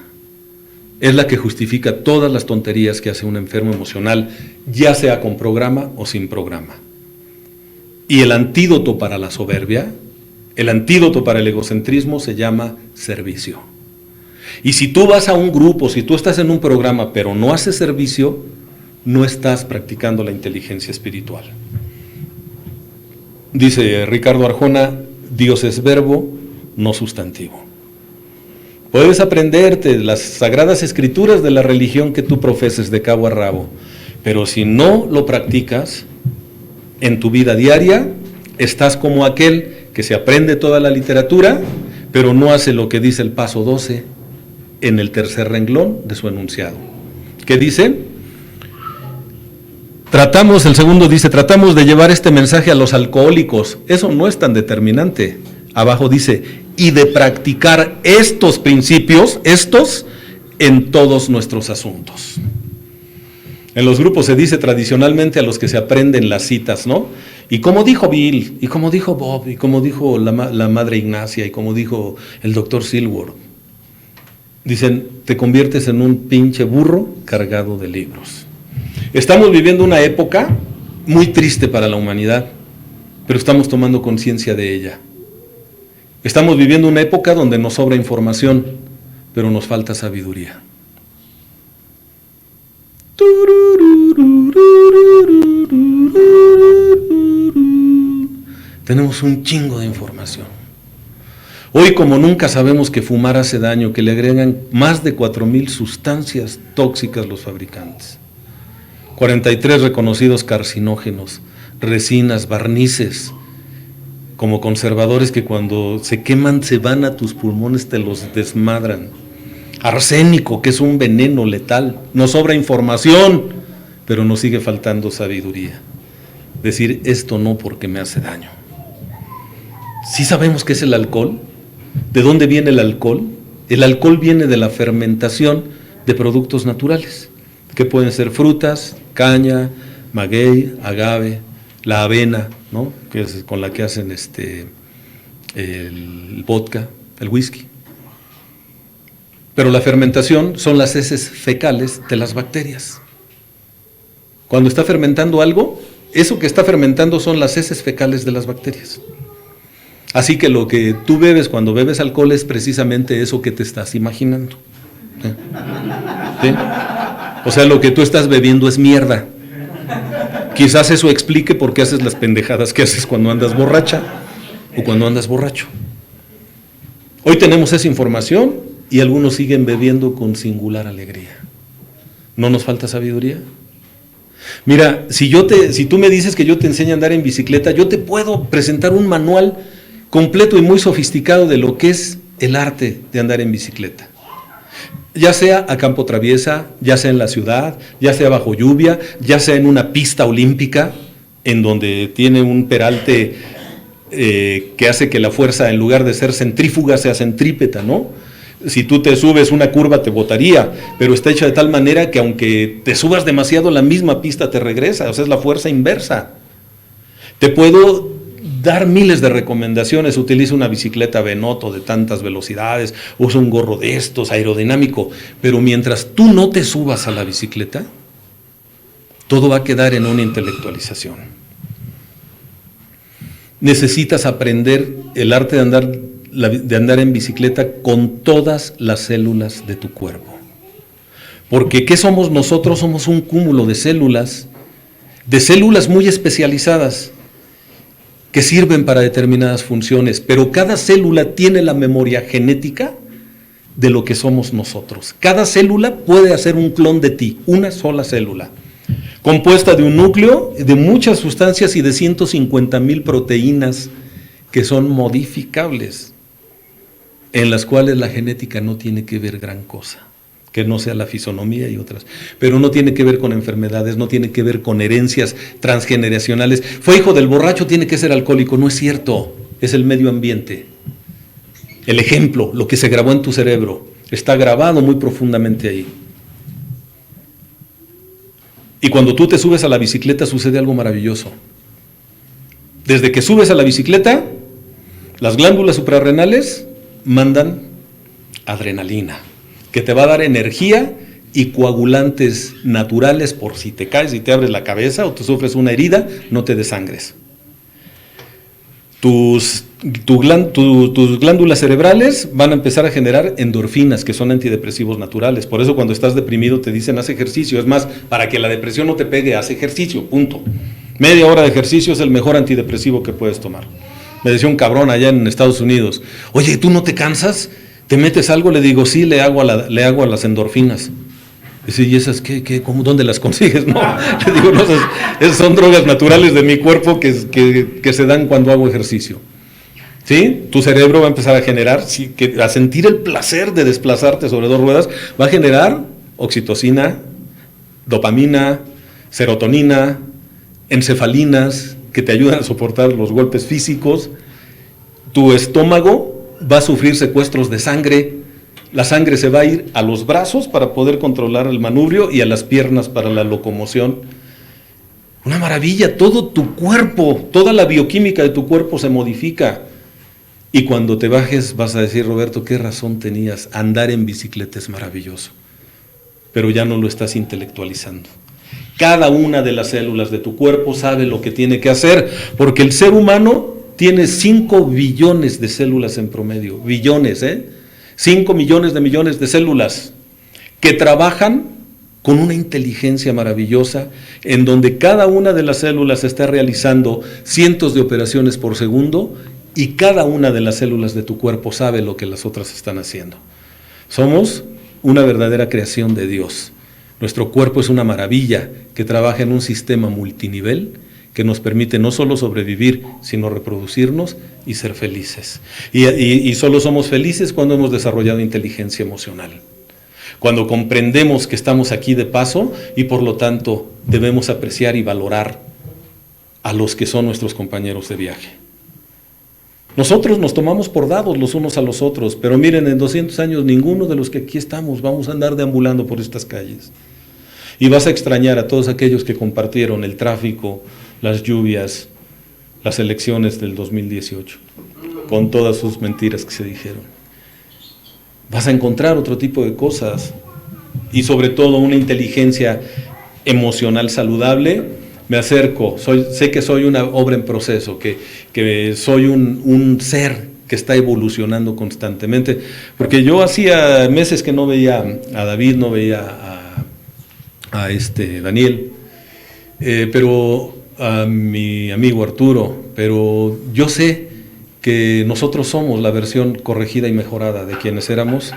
A: Es la que justifica todas las tonterías que hace un enfermo emocional, ya sea con programa o sin programa. Y el antídoto para la soberbia, el antídoto para el egocentrismo se llama servicio. Y si tú vas a un grupo, si tú estás en un programa, pero no haces servicio, no estás practicando la inteligencia espiritual. Dice Ricardo Arjona, Dios es verbo, no sustantivo. Puedes aprenderte las sagradas escrituras de la religión que tú profeses de cabo a rabo, pero si no lo practicas en tu vida diaria, estás como aquel que se aprende toda la literatura, pero no hace lo que dice el paso 12 en el tercer renglón de su enunciado. ¿Qué dice? El segundo dice, tratamos de llevar este mensaje a los alcohólicos. Eso no es tan determinante. Abajo dice, y de practicar estos principios, en todos nuestros asuntos. En los grupos se dice tradicionalmente a los que se aprenden las citas, ¿no? Y como dijo Bill, y como dijo Bob, y como dijo la madre Ignacia, y como dijo el doctor Silworth. Dicen, te conviertes en un pinche burro cargado de libros. Estamos viviendo una época muy triste para la humanidad, pero estamos tomando conciencia de ella. Estamos viviendo una época donde nos sobra información, pero nos falta sabiduría. Tenemos un chingo de información. Hoy como nunca sabemos que fumar hace daño, que le agregan más de 4,000 sustancias tóxicas los fabricantes. 43 reconocidos carcinógenos, resinas, barnices, como conservadores que cuando se queman se van a tus pulmones, te los desmadran. Arsénico, que es un veneno letal. Nos sobra información, pero nos sigue faltando sabiduría. Decir esto no porque me hace daño. ¿Sí sabemos qué es el alcohol? ¿De dónde viene el alcohol? El alcohol viene de la fermentación de productos naturales, que pueden ser frutas, caña, maguey, agave, la avena, ¿no? Que es con la que hacen el vodka, el whisky. Pero la fermentación son las heces fecales de las bacterias. Cuando está fermentando algo, eso que está fermentando son las heces fecales de las bacterias. Así que lo que tú bebes cuando bebes alcohol es precisamente eso que te estás imaginando. ¿Sí? O sea, lo que tú estás bebiendo es mierda. Quizás eso explique por qué haces las pendejadas que haces cuando andas borracha o cuando andas borracho. Hoy tenemos esa información y algunos siguen bebiendo con singular alegría. ¿No nos falta sabiduría? Mira, si tú me dices que yo te enseño a andar en bicicleta, yo te puedo presentar un manual completo y muy sofisticado de lo que es el arte de andar en bicicleta. Ya sea a campo traviesa, ya sea en la ciudad, ya sea bajo lluvia, ya sea en una pista olímpica, en donde tiene un peralte que hace que la fuerza, en lugar de ser centrífuga, sea centrípeta, ¿no? Si tú te subes una curva te botaría, pero está hecha de tal manera que aunque te subas demasiado, la misma pista te regresa, o sea, es la fuerza inversa. Te puedo dar miles de recomendaciones. Utiliza una bicicleta Benotto de tantas velocidades, usa un gorro de estos, aerodinámico, pero mientras tú no te subas a la bicicleta, todo va a quedar en una intelectualización. Necesitas aprender el arte de andar en bicicleta con todas las células de tu cuerpo. Porque ¿qué somos nosotros? Somos un cúmulo de células muy especializadas que sirven para determinadas funciones, pero cada célula tiene la memoria genética de lo que somos nosotros. Cada célula puede hacer un clon de ti, una sola célula, compuesta de un núcleo, de muchas sustancias y de 150,000 proteínas que son modificables, en las cuales la genética no tiene que ver gran cosa, que no sea la fisonomía y otras, pero no tiene que ver con enfermedades, no tiene que ver con herencias transgeneracionales. Fue hijo del borracho, tiene que ser alcohólico. No es cierto, es el medio ambiente. El ejemplo, lo que se grabó en tu cerebro, está grabado muy profundamente ahí. Y cuando tú te subes a la bicicleta sucede algo maravilloso. Desde que subes a la bicicleta, las glándulas suprarrenales mandan adrenalina, que te va a dar energía y coagulantes naturales por si te caes y te abres la cabeza o te sufres una herida, no te desangres. Tus glándulas cerebrales van a empezar a generar endorfinas, que son antidepresivos naturales. Por eso cuando estás deprimido te dicen haz ejercicio. Es más, para que la depresión no te pegue, haz ejercicio, punto. Media hora de ejercicio es el mejor antidepresivo que puedes tomar. Me decía un cabrón allá en Estados Unidos, oye, ¿tú no te cansas? ¿Te metes algo? Le digo, sí, le hago a las endorfinas. Dice, ¿y esas qué? ¿Cómo? ¿Dónde las consigues? No, le digo, no, esas son drogas naturales de mi cuerpo que se dan cuando hago ejercicio. ¿Sí? Tu cerebro va a empezar a generar, a sentir el placer de desplazarte sobre dos ruedas, va a generar oxitocina, dopamina, serotonina, encefalinas, que te ayudan a soportar los golpes físicos. Tu estómago va a sufrir secuestros de sangre. La sangre se va a ir a los brazos para poder controlar el manubrio y a las piernas para la locomoción. Una maravilla, todo tu cuerpo, toda la bioquímica de tu cuerpo se modifica. Y cuando te bajes vas a decir, Roberto, qué razón tenías, andar en bicicleta es maravilloso, pero ya no lo estás intelectualizando. Cada una de las células de tu cuerpo sabe lo que tiene que hacer, porque el ser humano tiene 5 billones de células en promedio, billones, 5 millones de células que trabajan con una inteligencia maravillosa, en donde cada una de las células está realizando cientos de operaciones por segundo y cada una de las células de tu cuerpo sabe lo que las otras están haciendo. Somos una verdadera creación de Dios. Nuestro cuerpo es una maravilla que trabaja en un sistema multinivel que nos permite no solo sobrevivir, sino reproducirnos y ser felices. Y solo somos felices cuando hemos desarrollado inteligencia emocional. Cuando comprendemos que estamos aquí de paso y por lo tanto debemos apreciar y valorar a los que son nuestros compañeros de viaje. Nosotros nos tomamos por dados los unos a los otros, pero miren, en 200 años ninguno de los que aquí estamos vamos a andar deambulando por estas calles. Y vas a extrañar a todos aquellos que compartieron el tráfico, las lluvias, las elecciones del 2018, con todas sus mentiras que se dijeron. Vas a encontrar otro tipo de cosas y sobre todo una inteligencia emocional saludable. Me acerco, sé que soy una obra en proceso, que soy un ser que está evolucionando constantemente, porque yo hacía meses que no veía a David, no veía a Daniel, pero a mi amigo Arturo, pero yo sé que nosotros somos la versión corregida y mejorada de quienes éramos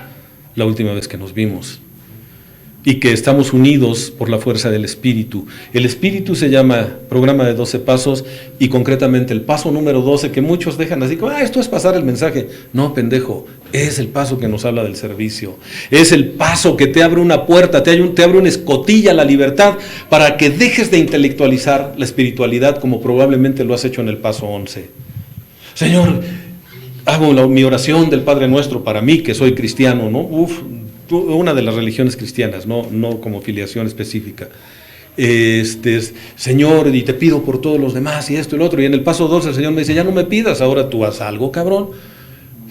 A: la última vez que nos vimos. Y que estamos unidos por la fuerza del Espíritu. El Espíritu se llama Programa de 12 Pasos y concretamente el paso número 12 que muchos dejan así como, esto es pasar el mensaje. No, pendejo, es el paso que nos habla del servicio. Es el paso que te abre una puerta, te abre una escotilla a la libertad para que dejes de intelectualizar la espiritualidad como probablemente lo has hecho en el paso 11. Señor, hago mi oración del Padre Nuestro para mí, que soy cristiano, ¿no? Una de las religiones cristianas, no como filiación específica. Señor, y te pido por todos los demás y esto y lo otro. Y en el paso 12 el Señor me dice, ya no me pidas, ahora tú haz algo, cabrón.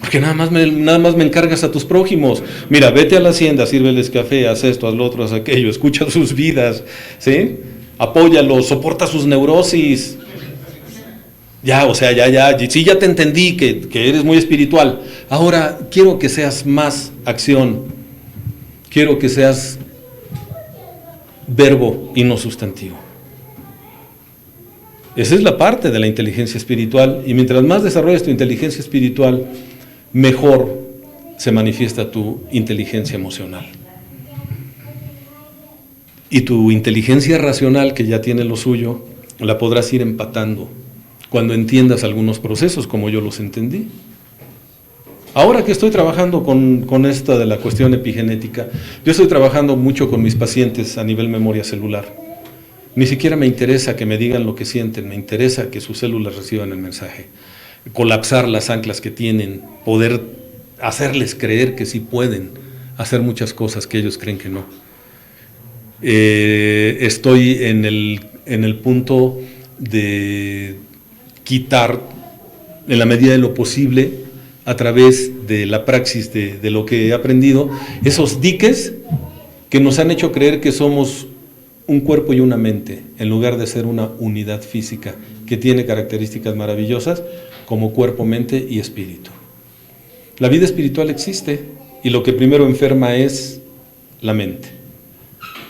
A: Porque nada más me encargas a tus prójimos. Mira, vete a la hacienda, sírveles café, haz esto, haz lo otro, haz aquello, escucha sus vidas, ¿sí? Apóyalos, soporta sus neurosis. Ya, o sea, sí, ya te entendí que eres muy espiritual. Ahora quiero que seas más acción. Quiero que seas verbo y no sustantivo. Esa es la parte de la inteligencia espiritual, y mientras más desarrolles tu inteligencia espiritual, mejor se manifiesta tu inteligencia emocional. Y tu inteligencia racional, que ya tiene lo suyo, la podrás ir empatando cuando entiendas algunos procesos como yo los entendí. Ahora que estoy trabajando con esta de la cuestión epigenética, yo estoy trabajando mucho con mis pacientes a nivel memoria celular. Ni siquiera me interesa que me digan lo que sienten, me interesa que sus células reciban el mensaje. Colapsar las anclas que tienen, poder hacerles creer que sí pueden hacer muchas cosas que ellos creen que no. Estoy en el punto de quitar, en la medida de lo posible, a través de la praxis de lo que he aprendido, esos diques que nos han hecho creer que somos un cuerpo y una mente, en lugar de ser una unidad física que tiene características maravillosas como cuerpo, mente y espíritu. La vida espiritual existe, y lo que primero enferma es la mente,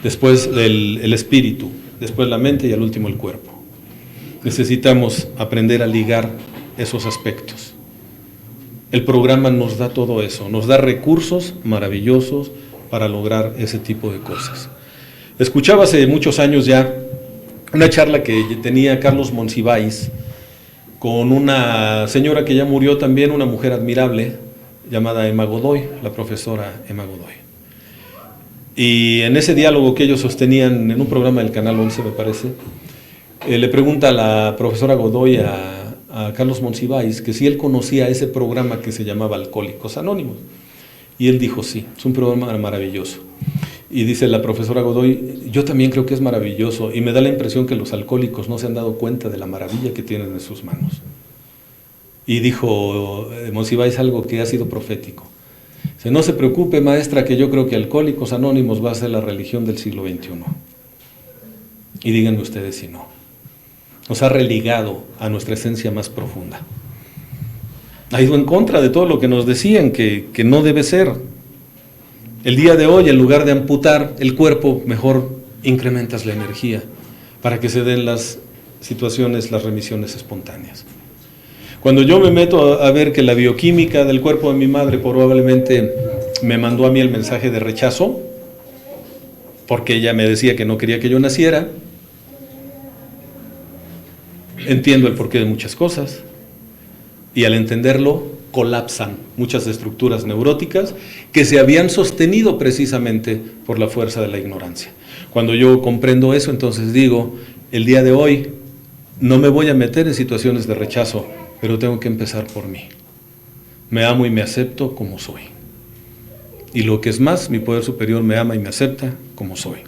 A: después el espíritu, después la mente y al último el cuerpo. Necesitamos aprender a ligar esos aspectos. El programa nos da todo eso, nos da recursos maravillosos para lograr ese tipo de cosas. Escuchaba hace muchos años ya una charla que tenía Carlos Monsiváis con una señora que ya murió también, una mujer admirable, llamada Emma Godoy, la profesora Emma Godoy. Y en ese diálogo que ellos sostenían en un programa del Canal 11, me parece, le pregunta a la profesora Godoy a Carlos Monsiváis que si él conocía ese programa que se llamaba Alcohólicos Anónimos. Y él dijo sí, es un programa maravilloso. Y dice la profesora Godoy, yo también creo que es maravilloso, y me da la impresión que los alcohólicos no se han dado cuenta de la maravilla que tienen en sus manos. Y dijo Monsiváis algo que ha sido profético. Dice, no se preocupe, maestra, que yo creo que Alcohólicos Anónimos va a ser la religión del siglo XXI. Y díganme ustedes si no. Nos ha religado a nuestra esencia más profunda. Ha ido en contra de todo lo que nos decían que no debe ser. El día de hoy, en lugar de amputar el cuerpo, mejor incrementas la energía para que se den las situaciones, las remisiones espontáneas. Cuando yo me meto a ver que la bioquímica del cuerpo de mi madre probablemente me mandó a mí el mensaje de rechazo, porque ella me decía que no quería que yo naciera, entiendo el porqué de muchas cosas, y al entenderlo, colapsan muchas estructuras neuróticas que se habían sostenido precisamente por la fuerza de la ignorancia. Cuando yo comprendo eso, entonces digo, el día de hoy no me voy a meter en situaciones de rechazo, pero tengo que empezar por mí. Me amo y me acepto como soy. Y lo que es más, mi poder superior me ama y me acepta como soy.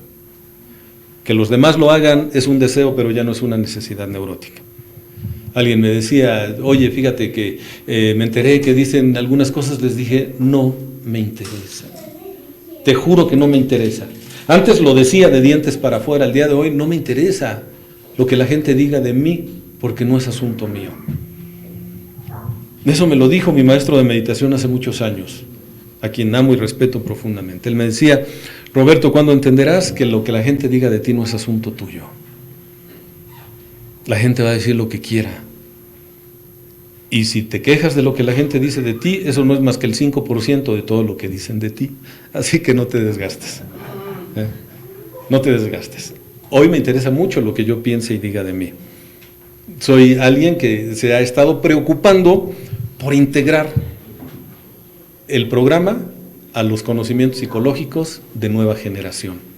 A: Que los demás lo hagan es un deseo, pero ya no es una necesidad neurótica. Alguien me decía, oye, fíjate que me enteré que dicen algunas cosas, les dije, no me interesa. Te juro que no me interesa. Antes lo decía de dientes para afuera, el día de hoy no me interesa lo que la gente diga de mí, porque no es asunto mío. Eso me lo dijo mi maestro de meditación hace muchos años, a quien amo y respeto profundamente. Él me decía, Roberto, ¿cuándo entenderás que lo que la gente diga de ti no es asunto tuyo? La gente va a decir lo que quiera. Y si te quejas de lo que la gente dice de ti, eso no es más que el 5% de todo lo que dicen de ti. Así que no te desgastes. No te desgastes. Hoy me interesa mucho lo que yo piense y diga de mí. Soy alguien que se ha estado preocupando por integrar el programa a los conocimientos psicológicos de nueva generación.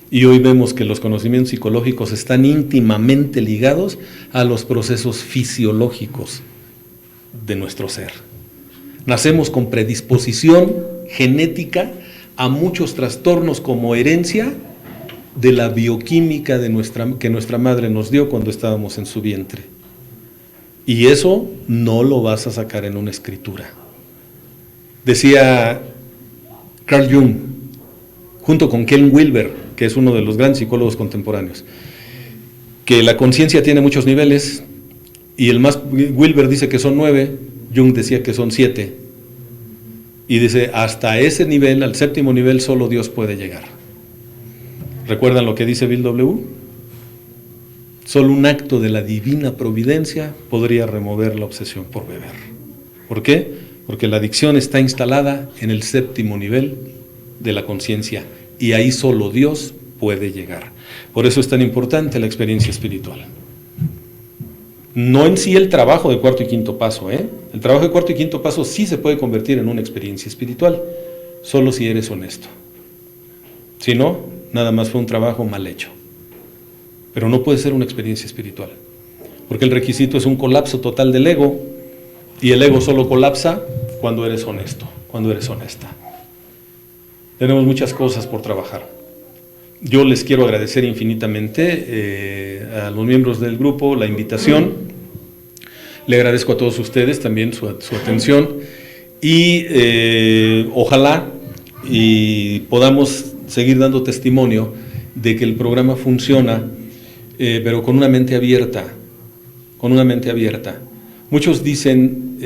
A: Y hoy vemos que los conocimientos psicológicos están íntimamente ligados a los procesos fisiológicos de nuestro ser. Nacemos con predisposición genética a muchos trastornos como herencia de la bioquímica que nuestra madre nos dio cuando estábamos en su vientre. Y eso no lo vas a sacar en una escritura. Decía Carl Jung, junto con Ken Wilber, que es uno de los grandes psicólogos contemporáneos, que la conciencia tiene muchos niveles, y Wilber dice que son 9, Jung decía que son 7, y dice, hasta ese nivel, al 7º nivel, solo Dios puede llegar. ¿Recuerdan lo que dice Bill W? Solo un acto de la divina providencia podría remover la obsesión por beber. ¿Por qué? Porque la adicción está instalada en el 7º nivel de la conciencia y ahí solo Dios puede llegar. Por eso es tan importante la experiencia espiritual. No en sí el trabajo de 4º y 5º paso, El trabajo de 4º y 5º paso sí se puede convertir en una experiencia espiritual, solo si eres honesto. Si no, nada más fue un trabajo mal hecho. Pero no puede ser una experiencia espiritual, porque el requisito es un colapso total del ego, y el ego solo colapsa cuando eres honesto, cuando eres honesta. Tenemos muchas cosas por trabajar. Yo les quiero agradecer infinitamente a los miembros del grupo la invitación. Le agradezco a todos ustedes también su atención y ojalá y podamos seguir dando testimonio de que el programa funciona, pero con una mente abierta, Muchos dicen,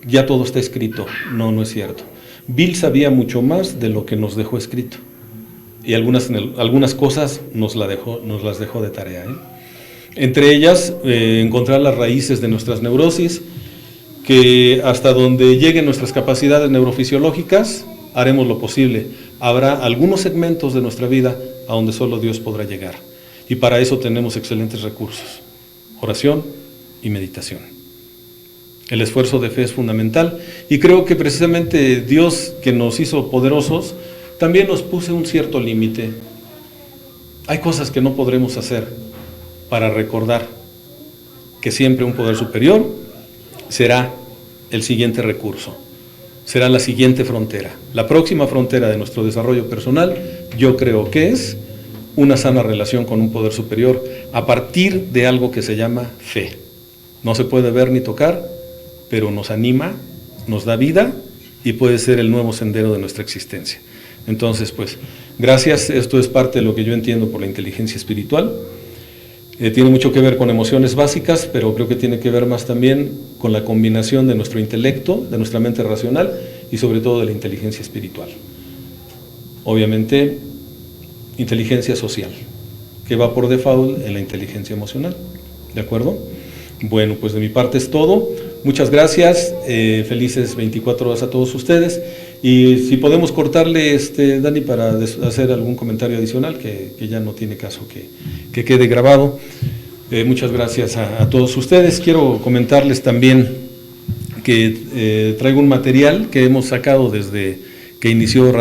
A: ya todo está escrito. No, no es cierto. Bill sabía mucho más de lo que nos dejó escrito, y algunas cosas nos las dejó de tarea, Entre ellas, encontrar las raíces de nuestras neurosis, que hasta donde lleguen nuestras capacidades neurofisiológicas, haremos lo posible. Habrá algunos segmentos de nuestra vida a donde solo Dios podrá llegar, y para eso tenemos excelentes recursos: oración y meditación. El esfuerzo de fe es fundamental, y creo que precisamente Dios, que nos hizo poderosos, también nos puso un cierto límite. Hay cosas que no podremos hacer para recordar que siempre un poder superior será el siguiente recurso, será la siguiente frontera. La próxima frontera de nuestro desarrollo personal, yo creo que es una sana relación con un poder superior a partir de algo que se llama fe. No se puede ver ni tocar, pero nos anima, nos da vida y puede ser el nuevo sendero de nuestra existencia. Entonces, pues, gracias. Esto es parte de lo que yo entiendo por la inteligencia espiritual. Tiene mucho que ver con emociones básicas, pero creo que tiene que ver más también con la combinación de nuestro intelecto, de nuestra mente racional y sobre todo de la inteligencia espiritual. Obviamente, inteligencia social, que va por default en la inteligencia emocional. ¿De acuerdo? Bueno, pues de mi parte es todo. Muchas gracias, felices 24 horas a todos ustedes, y si podemos cortarle, Dani, para hacer algún comentario adicional, que ya no tiene caso que quede grabado. Muchas gracias a todos ustedes. Quiero comentarles también que traigo un material que hemos sacado desde que inició